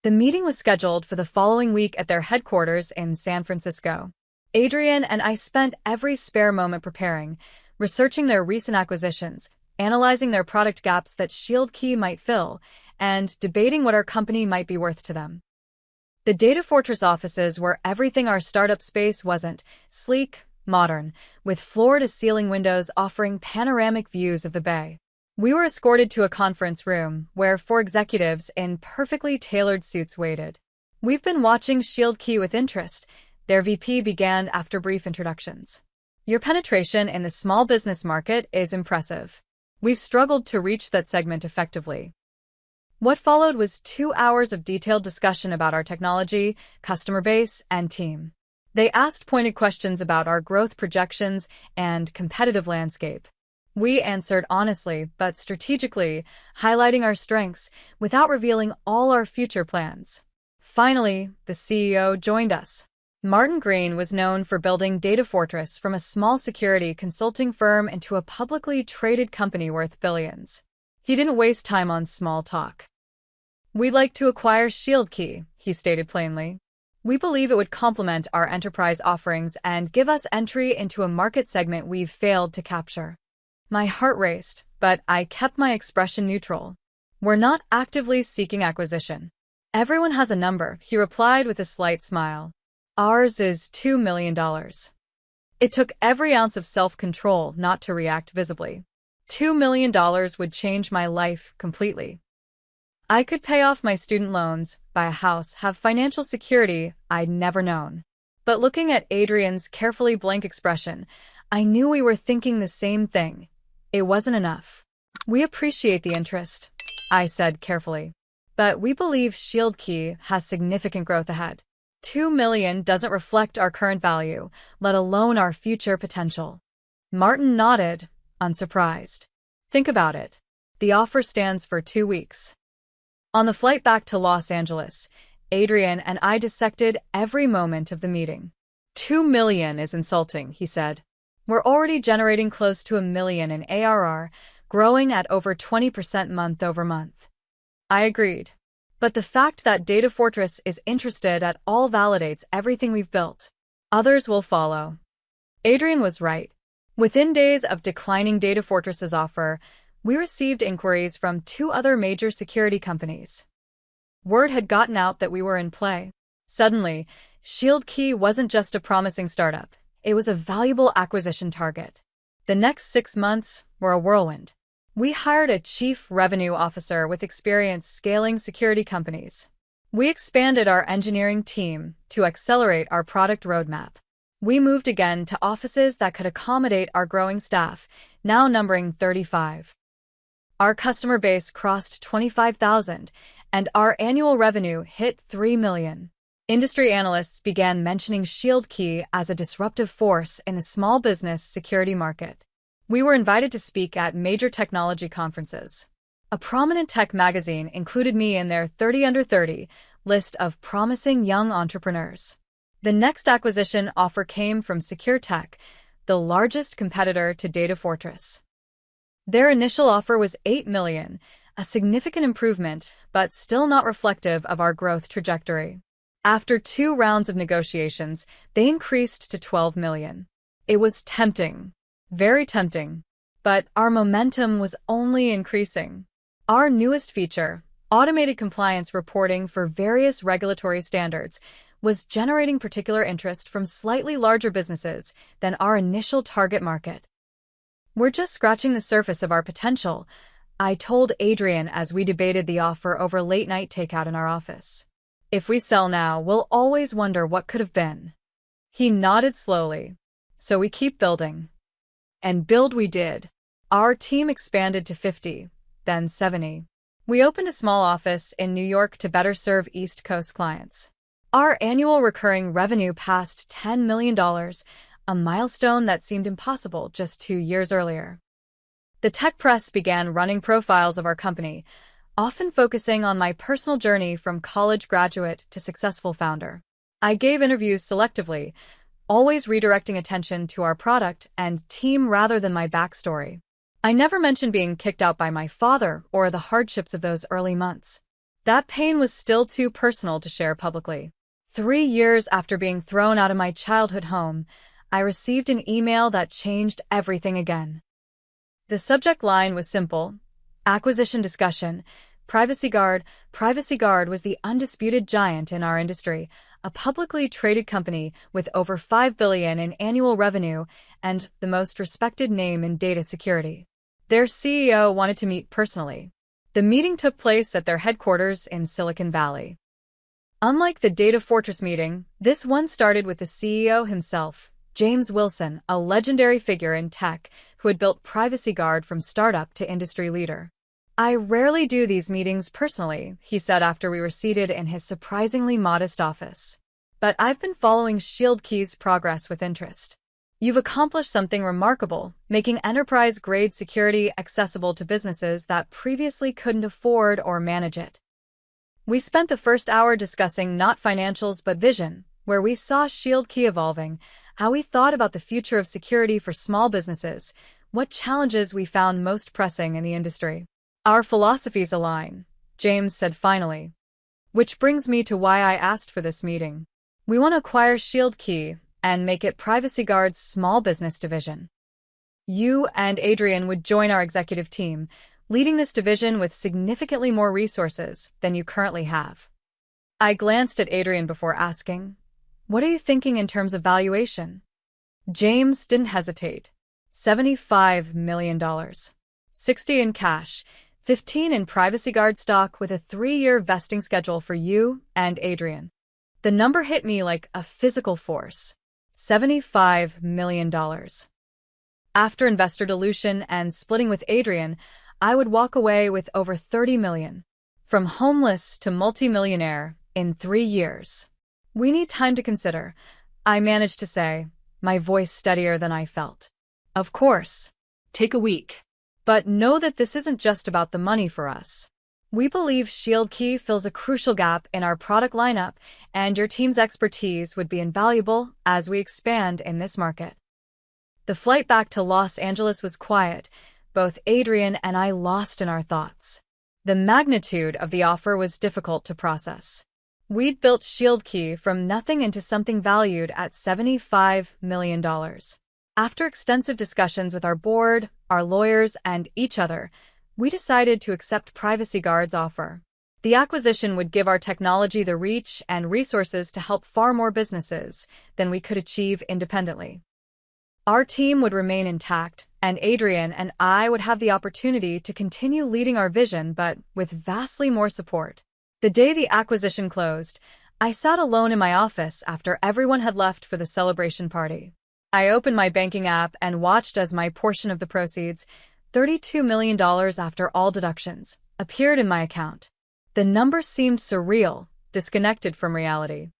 [SPEAKER 1] The meeting was scheduled for the following week at their headquarters in San Francisco. Adrian and I spent every spare moment preparing, researching their recent acquisitions, analyzing their product gaps that Shield Key might fill, and debating what our company might be worth to them. The Data Fortress offices were everything our startup space wasn't: sleek, modern, with floor-to-ceiling windows offering panoramic views of the bay. We were escorted to a conference room where 4 executives in perfectly tailored suits waited. "We've been watching Shield Key with interest," their VP began after brief introductions. "Your penetration in the small business market is impressive. We've struggled to reach that segment effectively." What followed was 2 hours of detailed discussion about our technology, customer base, and team. They asked pointed questions about our growth projections and competitive landscape. We answered honestly but strategically, highlighting our strengths without revealing all our future plans. Finally, the CEO joined us. Martin Green was known for building Data Fortress from a small security consulting firm into a publicly traded company worth billions. He didn't waste time on small talk. "We'd like to acquire Shield Key," he stated plainly. "We believe it would complement our enterprise offerings and give us entry into a market segment we've failed to capture." My heart raced, but I kept my expression neutral. "We're not actively seeking acquisition. Everyone has a number," he replied with a slight smile. "Ours is $2 million. It took every ounce of self-control not to react visibly. $2 million would change my life completely. I could pay off my student loans, buy a house, have financial security I'd never known." But looking at Adrian's carefully blank expression, I knew we were thinking the same thing. It wasn't enough. We appreciate the interest, I said carefully. But we believe ShieldKey has significant growth ahead. 2 million doesn't reflect our current value, let alone our future potential. Martin nodded, unsurprised. Think about it. The offer stands for 2 weeks. On the flight back to Los Angeles, Adrian and I dissected every moment of the meeting. 2 million is insulting, he said. We're already generating close to 1 million in ARR, growing at over 20% month over month. I agreed. But the fact that Data Fortress is interested at all validates everything we've built. Others will follow. Adrian was right. Within days of declining Data Fortress's offer, we received inquiries from 2 other major security companies. Word had gotten out that we were in play. Suddenly, ShieldKey wasn't just a promising startup. It was a valuable acquisition target. The next 6 months were a whirlwind. We hired a chief revenue officer with experience scaling security companies. We expanded our engineering team to accelerate our product roadmap. We moved again to offices that could accommodate our growing staff, now numbering 35. Our customer base crossed 25,000, and our annual revenue hit 3 million. Industry analysts began mentioning ShieldKey as a disruptive force in the small business security market. We were invited to speak at major technology conferences. A prominent tech magazine included me in their 30 under 30 list of promising young entrepreneurs. The next acquisition offer came from Secure Tech, the largest competitor to Data Fortress. Their initial offer was 8 million, a significant improvement, but still not reflective of our growth trajectory. After 2 rounds of negotiations, they increased to 12 million. It was tempting. Very tempting. But our momentum was only increasing. Our newest feature, automated compliance reporting for various regulatory standards, was generating particular interest from slightly larger businesses than our initial target market. We're just scratching the surface of our potential, I told Adrian as we debated the offer over late-night takeout in our office. If we sell now, we'll always wonder what could have been. He nodded slowly. So we keep building. And build we did. Our team expanded to 50, then 70. We opened a small office in New York to better serve East Coast clients. Our annual recurring revenue passed $10 million, a milestone that seemed impossible just 2 years earlier. The tech press began running profiles of our company, often focusing on my personal journey from college graduate to successful founder. I gave interviews selectively, always redirecting attention to our product and team rather than my backstory. I never mentioned being kicked out by my father or the hardships of those early months. That pain was still too personal to share publicly. 3 years after being thrown out of my childhood home, I received an email that changed everything again. The subject line was simple: acquisition discussion. Privacy Guard. Privacy Guard was the undisputed giant in our industry, a publicly traded company with over $5 billion in annual revenue and the most respected name in data security. Their CEO wanted to meet personally. The meeting took place at their headquarters in Silicon Valley. Unlike the Data Fortress meeting, this one started with the CEO himself, James Wilson, a legendary figure in tech who had built Privacy Guard from startup to industry leader. I rarely do these meetings personally, he said after we were seated in his surprisingly modest office. But I've been following ShieldKey's progress with interest. You've accomplished something remarkable, making enterprise-grade security accessible to businesses that previously couldn't afford or manage it. We spent the first hour discussing not financials but vision, where we saw ShieldKey evolving, how we thought about the future of security for small businesses, what challenges we found most pressing in the industry. Our philosophies align, James said finally. Which brings me to why I asked for this meeting. We want to acquire ShieldKey and make it Privacy Guard's small business division. You and Adrian would join our executive team, leading this division with significantly more resources than you currently have. I glanced at Adrian before asking, "What are you thinking in terms of valuation?" James didn't hesitate. $75 million. 60 in cash, 15 in Privacy Guard stock with a 3-year vesting schedule for you and Adrian. The number hit me like a physical force. $75 million. After investor dilution and splitting with Adrian, I would walk away with over 30 million. From homeless to multimillionaire in 3 years. We need time to consider, I managed to say, my voice steadier than I felt. Of course.
[SPEAKER 2] Take a week.
[SPEAKER 1] But know that this isn't just about the money for us. We believe ShieldKey fills a crucial gap in our product lineup, and your team's expertise would be invaluable as we expand in this market. The flight back to Los Angeles was quiet. Both Adrian and I lost in our thoughts. The magnitude of the offer was difficult to process. We'd built ShieldKey from nothing into something valued at $75 million. After extensive discussions with our board, our lawyers, and each other, we decided to accept PrivacyGuard's offer. The acquisition would give our technology the reach and resources to help far more businesses than we could achieve independently. Our team would remain intact, and Adrian and I would have the opportunity to continue leading our vision, but with vastly more support. The day the acquisition closed, I sat alone in my office after everyone had left for the celebration party. I opened my banking app and watched as my portion of the proceeds, $32 million after all deductions, appeared in my account. The number seemed surreal, disconnected from reality.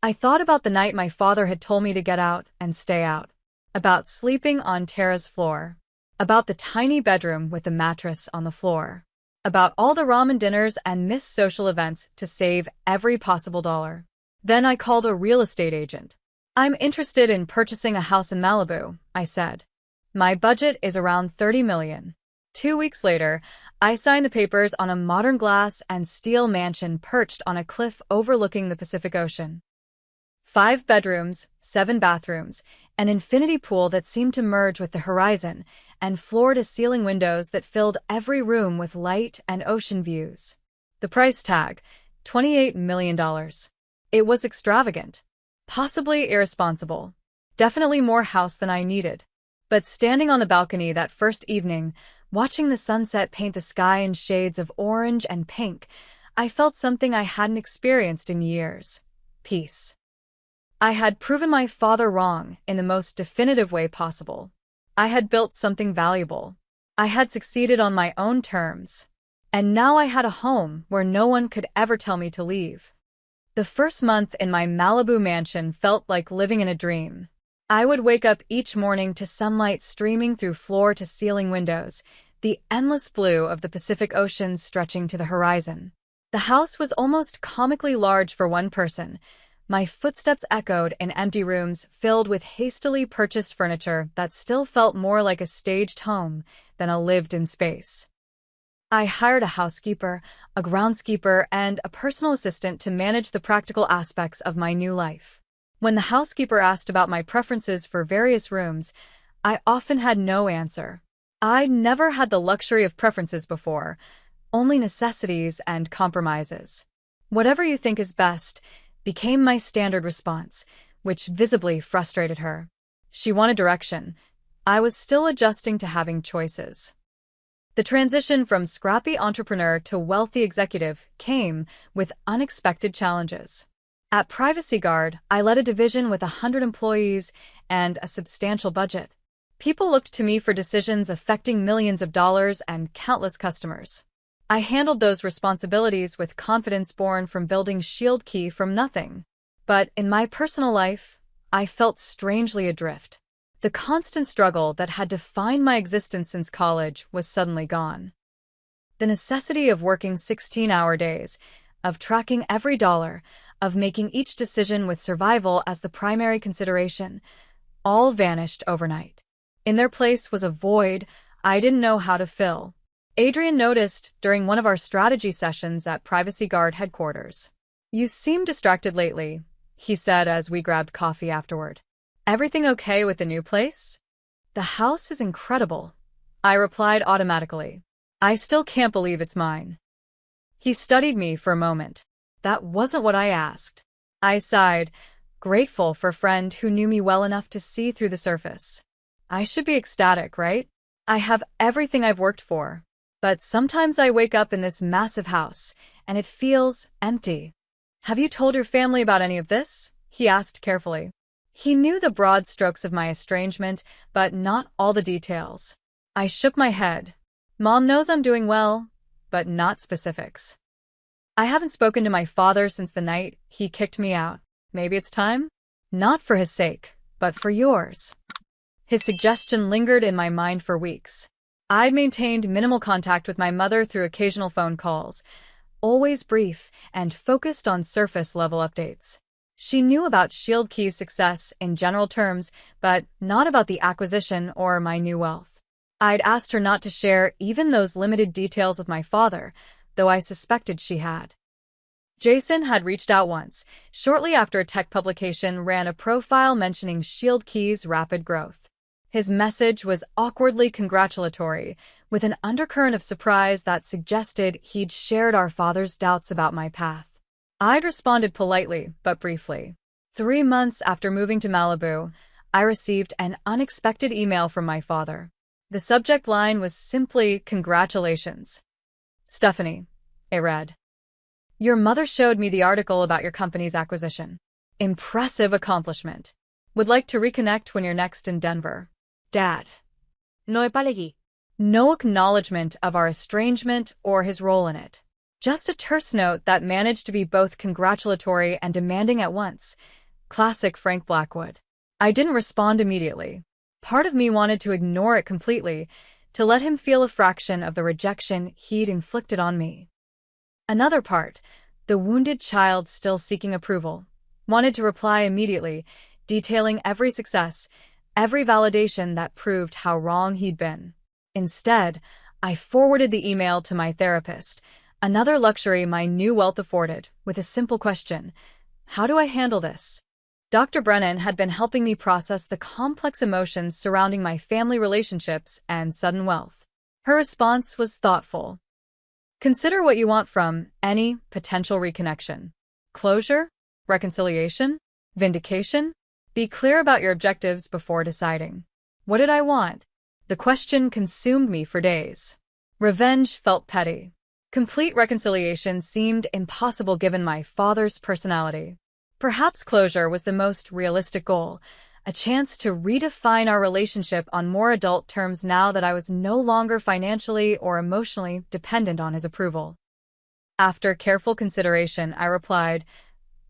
[SPEAKER 1] I thought about the night my father had told me to get out and stay out, about sleeping on Tara's floor, about the tiny bedroom with the mattress on the floor, about all the ramen dinners and missed social events to save every possible dollar. Then I called a real estate agent. I'm interested in purchasing a house in Malibu, I said. My budget is around $30 million. 2 weeks later, I signed the papers on a modern glass and steel mansion perched on a cliff overlooking the Pacific Ocean. 5 bedrooms, 7 bathrooms, an infinity pool that seemed to merge with the horizon, and floor-to-ceiling windows that filled every room with light and ocean views. The price tag, $28 million. It was extravagant. Possibly irresponsible. Definitely more house than I needed. But standing on the balcony that first evening, watching the sunset paint the sky in shades of orange and pink, I felt something I hadn't experienced in years. Peace. I had proven my father wrong in the most definitive way possible. I had built something valuable. I had succeeded on my own terms. And now I had a home where no one could ever tell me to leave. The first month in my Malibu mansion felt like living in a dream. I would wake up each morning to sunlight streaming through floor-to-ceiling windows, the endless blue of the Pacific Ocean stretching to the horizon. The house was almost comically large for one person. My footsteps echoed in empty rooms filled with hastily purchased furniture that still felt more like a staged home than a lived-in space. I hired a housekeeper, a groundskeeper, and a personal assistant to manage the practical aspects of my new life. When the housekeeper asked about my preferences for various rooms, I often had no answer. I'd never had the luxury of preferences before, only necessities and compromises. Whatever you think is best became my standard response, which visibly frustrated her. She wanted direction. I was still adjusting to having choices. The transition from scrappy entrepreneur to wealthy executive came with unexpected challenges. At PrivacyGuard, I led a division with 100 employees and a substantial budget. People looked to me for decisions affecting millions of dollars and countless customers. I handled those responsibilities with confidence born from building ShieldKey from nothing. But in my personal life, I felt strangely adrift. The constant struggle that had defined my existence since college was suddenly gone. The necessity of working 16-hour days, of tracking every dollar, of making each decision with survival as the primary consideration, all vanished overnight. In their place was a void I didn't know how to fill. Adrian noticed during one of our strategy sessions at PrivacyGuard headquarters. "You seem distracted lately," he said as we grabbed coffee afterward. "Everything okay with the new place?" "The house is incredible," I replied automatically. "I still can't believe it's mine." He studied me for a moment. "That wasn't what I asked." I sighed, grateful for a friend who knew me well enough to see through the surface. "I should be ecstatic, right? I have everything I've worked for. But sometimes I wake up in this massive house, and it feels empty." "Have you told your family about any of this?" he asked carefully. He knew the broad strokes of my estrangement, but not all the details. I shook my head. Mom knows I'm doing well, but not specifics. I haven't spoken to my father since the night he kicked me out. Maybe it's time? Not for his sake, but for yours. His suggestion lingered in my mind for weeks. I'd maintained minimal contact with my mother through occasional phone calls, always brief and focused on surface-level updates. She knew about Shield Key's success in general terms, but not about the acquisition or my new wealth. I'd asked her not to share even those limited details with my father, though I suspected she had. Jason had reached out once, shortly after a tech publication ran a profile mentioning Shield Key's rapid growth. His message was awkwardly congratulatory, with an undercurrent of surprise that suggested he'd shared our father's doubts about my path. I'd responded politely, but briefly. 3 months after moving to Malibu, I received an unexpected email from my father. The subject line was simply, "Congratulations. Stephanie," it read. "Your mother showed me the article about your company's acquisition. Impressive accomplishment. Would like to reconnect when you're next in Denver. Dad."
[SPEAKER 2] No epalegi.
[SPEAKER 1] No acknowledgement of our estrangement or his role in it. Just a terse note that managed to be both congratulatory and demanding at once. Classic Frank Blackwood. I didn't respond immediately. Part of me wanted to ignore it completely, to let him feel a fraction of the rejection he'd inflicted on me. Another part, the wounded child still seeking approval, wanted to reply immediately, detailing every success, every validation that proved how wrong he'd been. Instead, I forwarded the email to my therapist, another luxury my new wealth afforded, with a simple question: how do I handle this? Dr. Brennan had been helping me process the complex emotions surrounding my family relationships and sudden wealth. Her response was thoughtful. Consider what you want from any potential reconnection. Closure? Reconciliation? Vindication? Be clear about your objectives before deciding. What did I want? The question consumed me for days. Revenge felt petty. Complete reconciliation seemed impossible given my father's personality. Perhaps closure was the most realistic goal, a chance to redefine our relationship on more adult terms now that I was no longer financially or emotionally dependent on his approval. After careful consideration, I replied,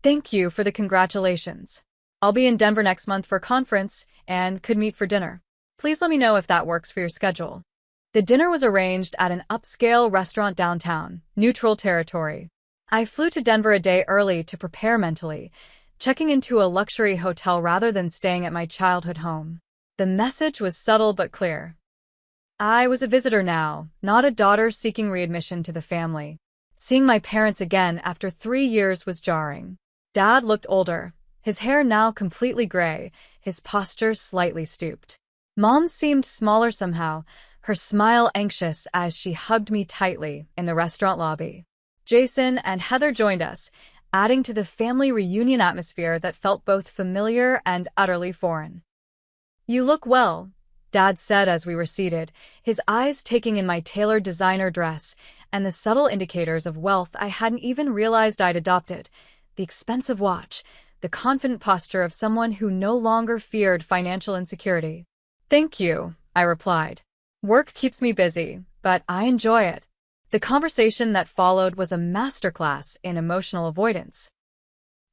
[SPEAKER 1] "Thank you for the congratulations. I'll be in Denver next month for a conference and could meet for dinner. Please let me know if that works for your schedule." The dinner was arranged at an upscale restaurant downtown, neutral territory. I flew to Denver a day early to prepare mentally, checking into a luxury hotel rather than staying at my childhood home. The message was subtle but clear. I was a visitor now, not a daughter seeking readmission to the family. Seeing my parents again after 3 years was jarring. Dad looked older, his hair now completely gray, his posture slightly stooped. Mom seemed smaller somehow, her smile anxious as she hugged me tightly in the restaurant lobby. Jason and Heather joined us, adding to the family reunion atmosphere that felt both familiar and utterly foreign. "You look well," Dad said as we were seated, his eyes taking in my tailored designer dress and the subtle indicators of wealth I hadn't even realized I'd adopted: the expensive watch, the confident posture of someone who no longer feared financial insecurity. "Thank you," I replied. "Work keeps me busy, but I enjoy it." The conversation that followed was a masterclass in emotional avoidance.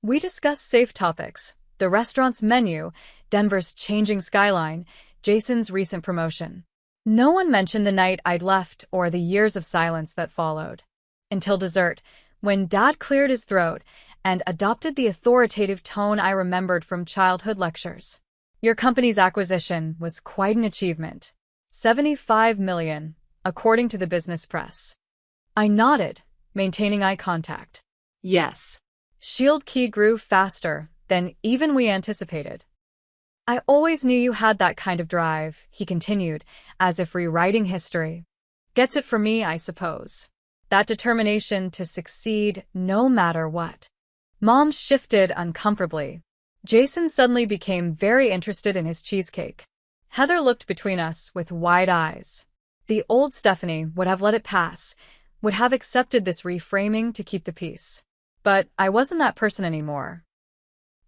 [SPEAKER 1] We discussed safe topics: the restaurant's menu, Denver's changing skyline, Jason's recent promotion. No one mentioned the night I'd left or the years of silence that followed. Until dessert, when Dad cleared his throat and adopted the authoritative tone I remembered from childhood lectures. "Your company's acquisition was quite an achievement. $75 million, according to the business press." I nodded, maintaining eye contact.
[SPEAKER 2] Yes.
[SPEAKER 1] Shield Key grew faster than even we anticipated. "I always knew you had that kind of drive," he continued, as if rewriting history. "Gets it from me, I suppose. That determination to succeed no matter what." Mom shifted uncomfortably. Jason suddenly became very interested in his cheesecake. Heather looked between us with wide eyes. The old Stephanie would have let it pass, would have accepted this reframing to keep the peace. But I wasn't that person anymore.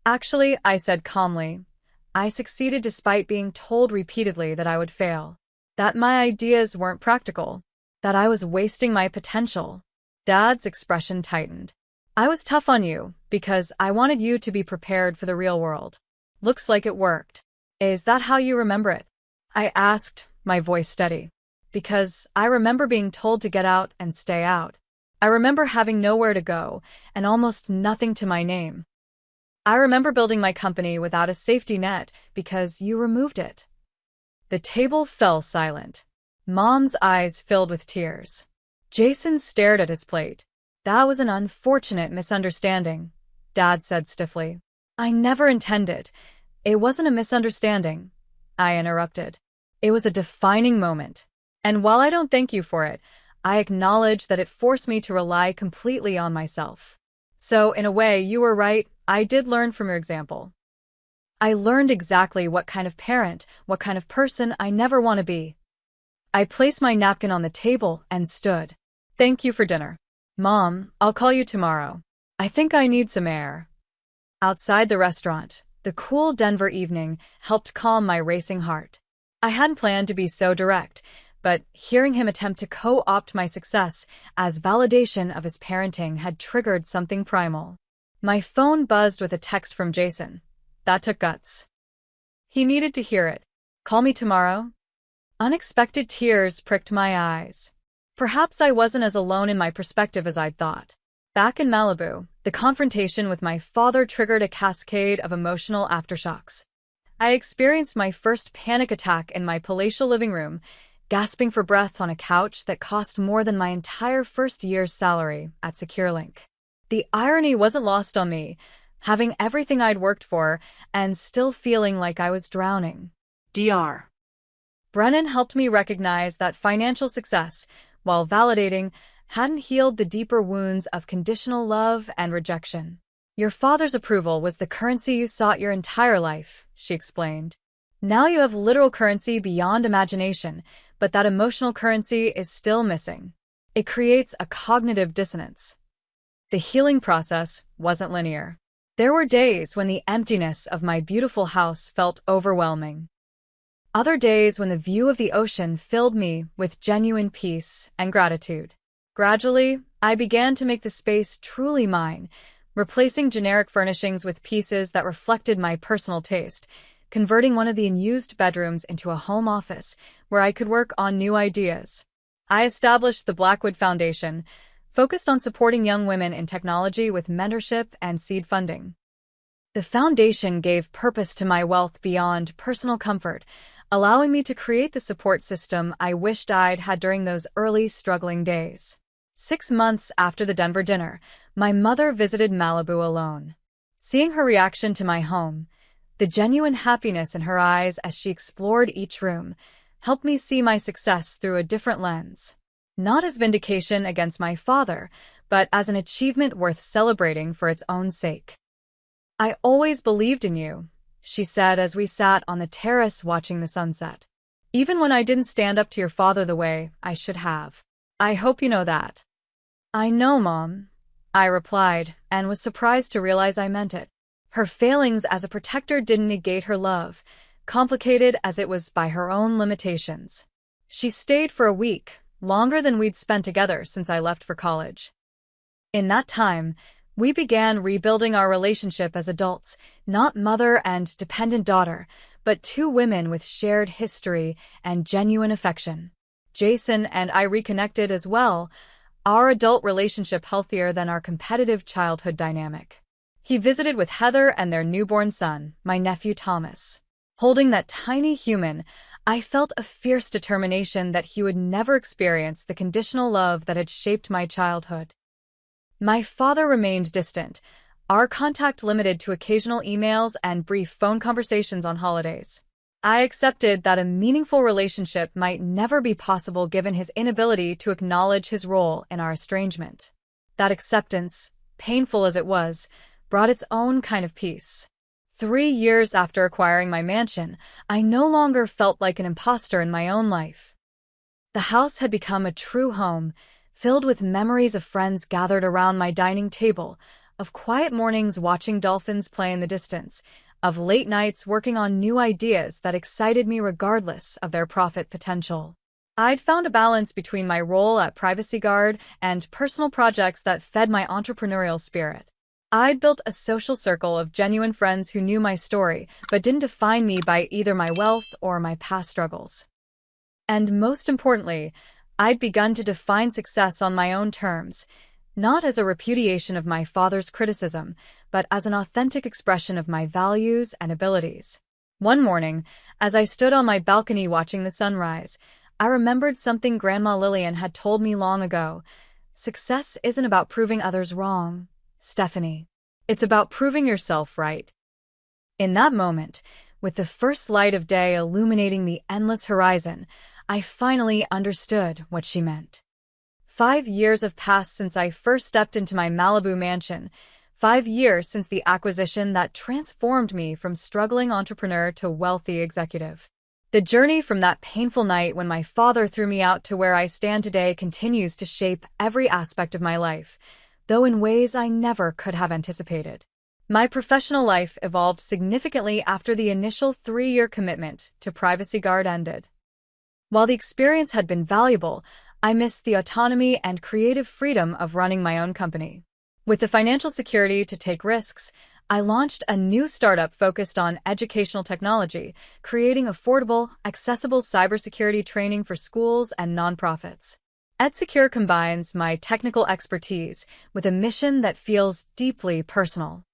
[SPEAKER 1] "Actually," I said calmly, "I succeeded despite being told repeatedly that I would fail, that my ideas weren't practical. that I was wasting my potential. Dad's expression tightened. I was tough on you because I wanted you to be prepared for the real world. Looks like it worked. Is that how you remember it? I asked, my voice steady. Because I remember being told to get out and stay out. I remember having nowhere to go and almost nothing to my name. I remember building my company without a safety net because you removed it. The table fell silent. Mom's eyes filled with tears. Jason stared at his plate. That was an unfortunate misunderstanding, Dad said stiffly. I never intended. It wasn't a misunderstanding, I interrupted. It was a defining moment. And while I don't thank you for it, I acknowledge that it forced me to rely completely on myself. So, in a way, you were right. I did learn from your example. I learned exactly what kind of parent, what kind of person I never want to be. I placed my napkin on the table and stood. Thank you for dinner. Mom, I'll call you tomorrow. I think I need some air. Outside the restaurant, the cool Denver evening helped calm my racing heart. I hadn't planned to be so direct, but hearing him attempt to co-opt my success as validation of his parenting had triggered something primal. My phone buzzed with a text from Jason. That took guts. He needed to hear it. Call me tomorrow? Unexpected tears pricked my eyes. Perhaps I wasn't as alone in my perspective as I'd thought. Back in Malibu, the confrontation with my father triggered a cascade of emotional aftershocks. I experienced my first panic attack in my palatial living room, gasping for breath on a couch that cost more than my entire first year's salary at SecureLink. The irony wasn't lost on me, having everything I'd worked for and still feeling like I was drowning.
[SPEAKER 2] Dr.
[SPEAKER 1] Brennan helped me recognize that financial success, while validating, hadn't healed the deeper wounds of conditional love and rejection. Your father's approval was the currency you sought your entire life, she explained. Now you have literal currency beyond imagination, but that emotional currency is still missing. It creates a cognitive dissonance. The healing process wasn't linear. There were days when the emptiness of my beautiful house felt overwhelming. Other days when the view of the ocean filled me with genuine peace and gratitude. Gradually, I began to make the space truly mine, replacing generic furnishings with pieces that reflected my personal taste, converting one of the unused bedrooms into a home office where I could work on new ideas. I established the Blackwood Foundation, focused on supporting young women in technology with mentorship and seed funding. The foundation gave purpose to my wealth beyond personal comfort, allowing me to create the support system I wished I'd had during those early struggling days. 6 months after the Denver dinner, my mother visited Malibu alone. Seeing her reaction to my home, the genuine happiness in her eyes as she explored each room, helped me see my success through a different lens. Not as vindication against my father, but as an achievement worth celebrating for its own sake. I always believed in you, she said as we sat on the terrace watching the sunset. Even when I didn't stand up to your father the way I should have. I hope you know that. I know, Mom, I replied, and was surprised to realize I meant it. Her failings as a protector didn't negate her love, complicated as it was by her own limitations. She stayed for a week, longer than we'd spent together since I left for college. In that time, we began rebuilding our relationship as adults, not mother and dependent daughter, but two women with shared history and genuine affection. Jason and I reconnected as well, our adult relationship healthier than our competitive childhood dynamic. He visited with Heather and their newborn son, my nephew Thomas. Holding that tiny human, I felt a fierce determination that he would never experience the conditional love that had shaped my childhood. My father remained distant, our contact limited to occasional emails and brief phone conversations on holidays. I accepted that a meaningful relationship might never be possible given his inability to acknowledge his role in our estrangement. That acceptance, painful as it was, brought its own kind of peace. 3 years after acquiring my mansion, I no longer felt like an imposter in my own life. The house had become a true home, filled with memories of friends gathered around my dining table, of quiet mornings watching dolphins play in the distance, of late nights working on new ideas that excited me regardless of their profit potential. I'd found a balance between my role at privacy guard and personal projects that fed my entrepreneurial spirit. I'd built a social circle of genuine friends who knew my story, but didn't define me by either my wealth or my past struggles. And most importantly, I'd begun to define success on my own terms, not as a repudiation of my father's criticism, but as an authentic expression of my values and abilities. One morning, as I stood on my balcony watching the sunrise, I remembered something Grandma Lillian had told me long ago. Success isn't about proving others wrong, Stephanie. It's about proving yourself right. In that moment, with the first light of day illuminating the endless horizon, I finally understood what she meant. 5 years have passed since I first stepped into my Malibu mansion. 5 years since the acquisition that transformed me from struggling entrepreneur to wealthy executive. The journey from that painful night when my father threw me out to where I stand today continues to shape every aspect of my life, though in ways I never could have anticipated. My professional life evolved significantly after the initial 3-year commitment to Privacy Guard ended. While the experience had been valuable, I missed the autonomy and creative freedom of running my own company. With the financial security to take risks, I launched a new startup focused on educational technology, creating affordable, accessible cybersecurity training for schools and nonprofits. EdSecure combines my technical expertise with a mission that feels deeply personal.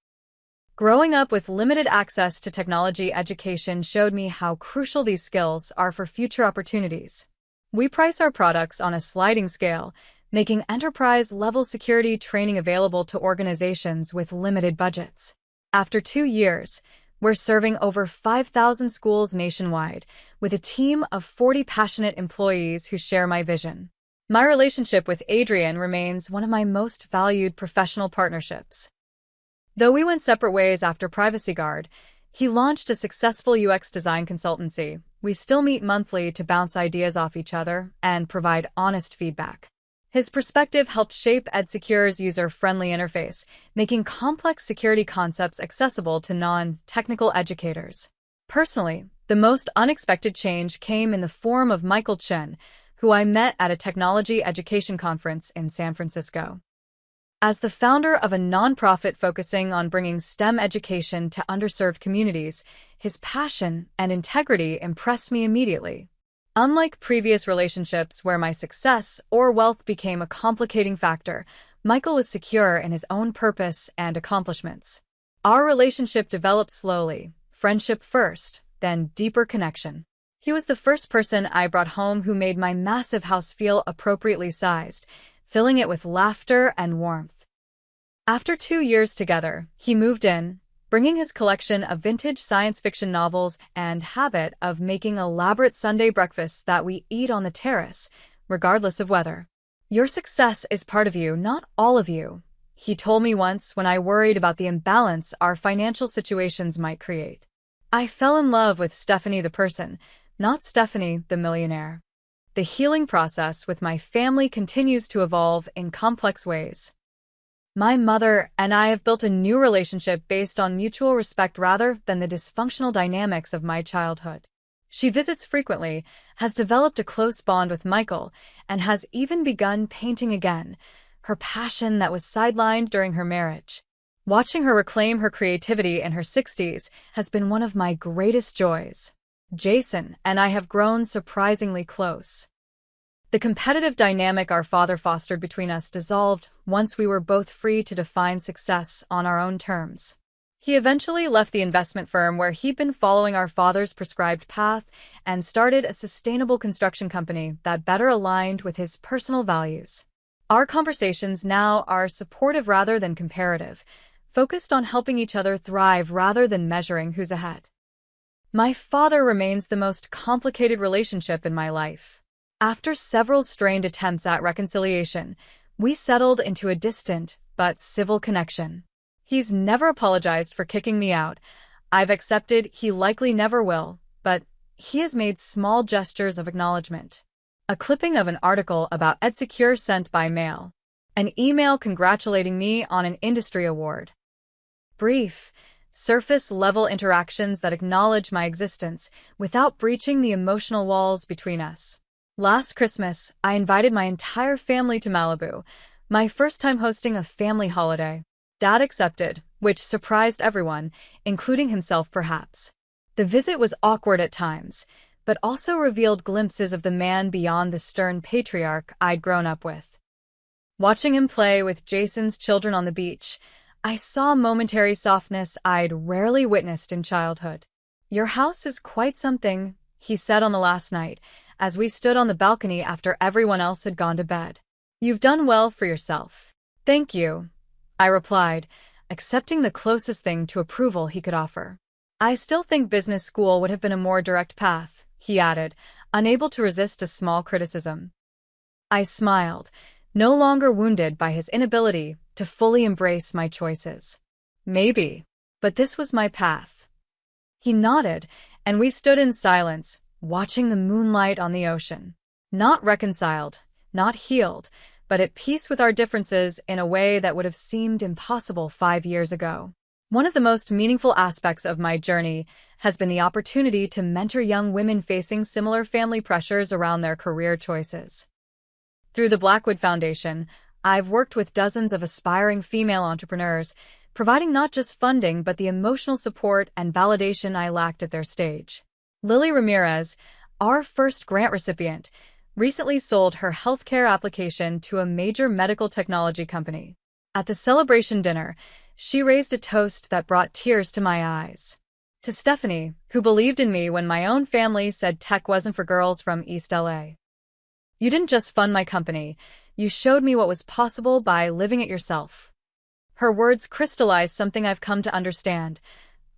[SPEAKER 1] Growing up with limited access to technology education showed me how crucial these skills are for future opportunities. We price our products on a sliding scale, making enterprise-level security training available to organizations with limited budgets. After 2 years, we're serving over 5,000 schools nationwide, with a team of 40 passionate employees who share my vision. My relationship with Adrian remains one of my most valued professional partnerships. Though we went separate ways after Privacy Guard, he launched a successful UX design consultancy. We still meet monthly to bounce ideas off each other and provide honest feedback. His perspective helped shape EdSecure's user-friendly interface, making complex security concepts accessible to non-technical educators. Personally, the most unexpected change came in the form of Michael Chen, who I met at a technology education conference in San Francisco. As the founder of a nonprofit focusing on bringing STEM education to underserved communities, his passion and integrity impressed me immediately. Unlike previous relationships where my success or wealth became a complicating factor, Michael was secure in his own purpose and accomplishments. Our relationship developed slowly, friendship first, then deeper connection. He was the first person I brought home who made my massive house feel appropriately sized, filling it with laughter and warmth. After 2 years together, he moved in, bringing his collection of vintage science fiction novels and habit of making elaborate Sunday breakfasts that we eat on the terrace, regardless of weather. "Your success is part of you, not all of you," he told me once when I worried about the imbalance our financial situations might create. I fell in love with Stephanie the person, not Stephanie the millionaire. The healing process with my family continues to evolve in complex ways. My mother and I have built a new relationship based on mutual respect rather than the dysfunctional dynamics of my childhood. She visits frequently, has developed a close bond with Michael, and has even begun painting again, her passion that was sidelined during her marriage. Watching her reclaim her creativity in her 60s has been one of my greatest joys. Jason and I have grown surprisingly close. The competitive dynamic our father fostered between us dissolved once we were both free to define success on our own terms. He eventually left the investment firm where he'd been following our father's prescribed path and started a sustainable construction company that better aligned with his personal values. Our conversations now are supportive rather than comparative, focused on helping each other thrive rather than measuring who's ahead. My father remains the most complicated relationship in my life. After several strained attempts at reconciliation, we settled into a distant but civil connection. He's never apologized for kicking me out. I've accepted he likely never will, but he has made small gestures of acknowledgement. A clipping of an article about EdSecure sent by mail. An email congratulating me on an industry award. Brief, surface-level interactions that acknowledge my existence without breaching the emotional walls between us. Last Christmas, I invited my entire family to Malibu, my first time hosting a family holiday. Dad accepted, which surprised everyone, including himself perhaps. The visit was awkward at times, but also revealed glimpses of the man beyond the stern patriarch I'd grown up with. Watching him play with Jason's children on the beach, I saw momentary softness I'd rarely witnessed in childhood. "Your house is quite something," he said on the last night, as we stood on the balcony after everyone else had gone to bed. "You've done well for yourself." "Thank you," I replied, accepting the closest thing to approval he could offer. "I still think business school would have been a more direct path," he added, unable to resist a small criticism. I smiled, no longer wounded by his inability to fully embrace my choices. "Maybe, but this was my path." He nodded, and we stood in silence, watching the moonlight on the ocean. Not reconciled, not healed, but at peace with our differences in a way that would have seemed impossible 5 years ago. One of the most meaningful aspects of my journey has been the opportunity to mentor young women facing similar family pressures around their career choices. Through the Blackwood Foundation, I've worked with dozens of aspiring female entrepreneurs, providing not just funding but the emotional support and validation I lacked at their stage. Lily Ramirez, our first grant recipient, recently sold her healthcare application to a major medical technology company. At the celebration dinner, she raised a toast that brought tears to my eyes. To Stephanie, who believed in me when my own family said tech wasn't for girls from East LA. "You didn't just fund my company, you showed me what was possible by living it yourself." Her words crystallized something I've come to understand.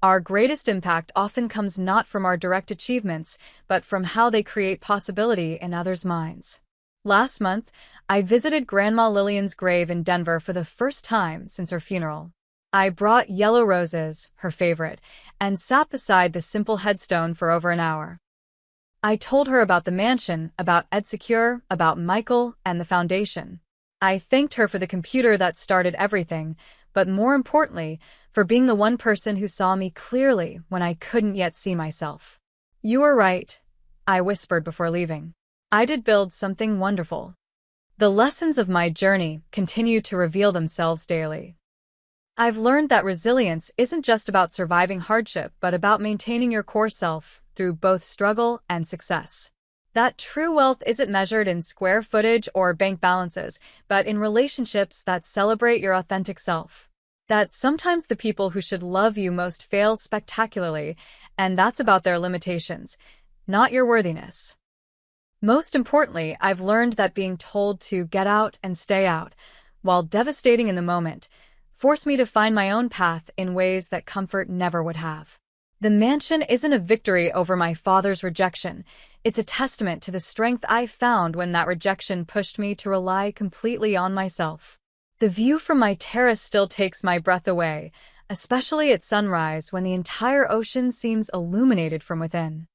[SPEAKER 1] Our greatest impact often comes not from our direct achievements, but from how they create possibility in others' minds. Last month, I visited Grandma Lillian's grave in Denver for the first time since her funeral. I brought yellow roses, her favorite, and sat beside the simple headstone for over an hour. I told her about the mansion, about EdSecure, about Michael, and the foundation. I thanked her for the computer that started everything, but more importantly, for being the one person who saw me clearly when I couldn't yet see myself. "You were right," I whispered before leaving. "I did build something wonderful." The lessons of my journey continue to reveal themselves daily. I've learned that resilience isn't just about surviving hardship, but about maintaining your core self through both struggle and success. That true wealth isn't measured in square footage or bank balances, but in relationships that celebrate your authentic self. That sometimes the people who should love you most fail spectacularly, and that's about their limitations, not your worthiness. Most importantly, I've learned that being told to get out and stay out, while devastating in the moment, forced me to find my own path in ways that comfort never would have. The mansion isn't a victory over my father's rejection. It's a testament to the strength I found when that rejection pushed me to rely completely on myself. The view from my terrace still takes my breath away, especially at sunrise when the entire ocean seems illuminated from within.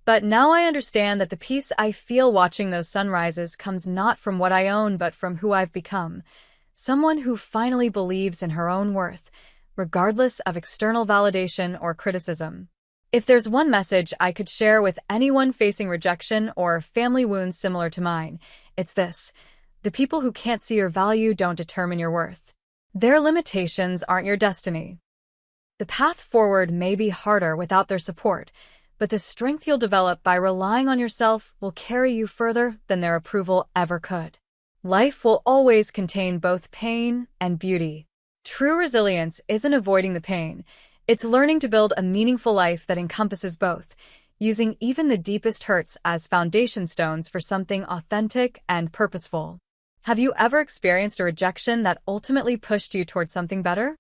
[SPEAKER 1] But now I understand that the peace I feel watching those sunrises comes not from what I own but from who I've become. Someone who finally believes in her own worth, regardless of external validation or criticism. If there's one message I could share with anyone facing rejection or family wounds similar to mine, it's this: the people who can't see your value don't determine your worth. Their limitations aren't your destiny. The path forward may be harder without their support, but the strength you'll develop by relying on yourself will carry you further than their approval ever could. Life will always contain both pain and beauty. True resilience isn't avoiding the pain, it's learning to build a meaningful life that encompasses both, using even the deepest hurts as foundation stones for something authentic and purposeful. Have you ever experienced a rejection that ultimately pushed you towards something better?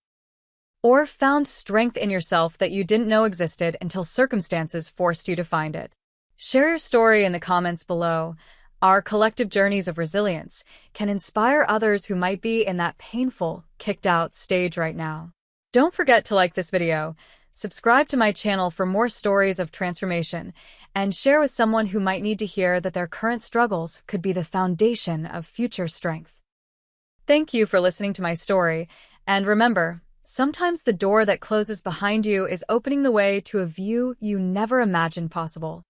[SPEAKER 1] Or found strength in yourself that you didn't know existed until circumstances forced you to find it? Share your story in the comments below. Our collective journeys of resilience can inspire others who might be in that painful, kicked-out stage right now. Don't forget to like this video, subscribe to my channel for more stories of transformation, and share with someone who might need to hear that their current struggles could be the foundation of future strength. Thank you for listening to my story, and remember, sometimes the door that closes behind you is opening the way to a view you never imagined possible.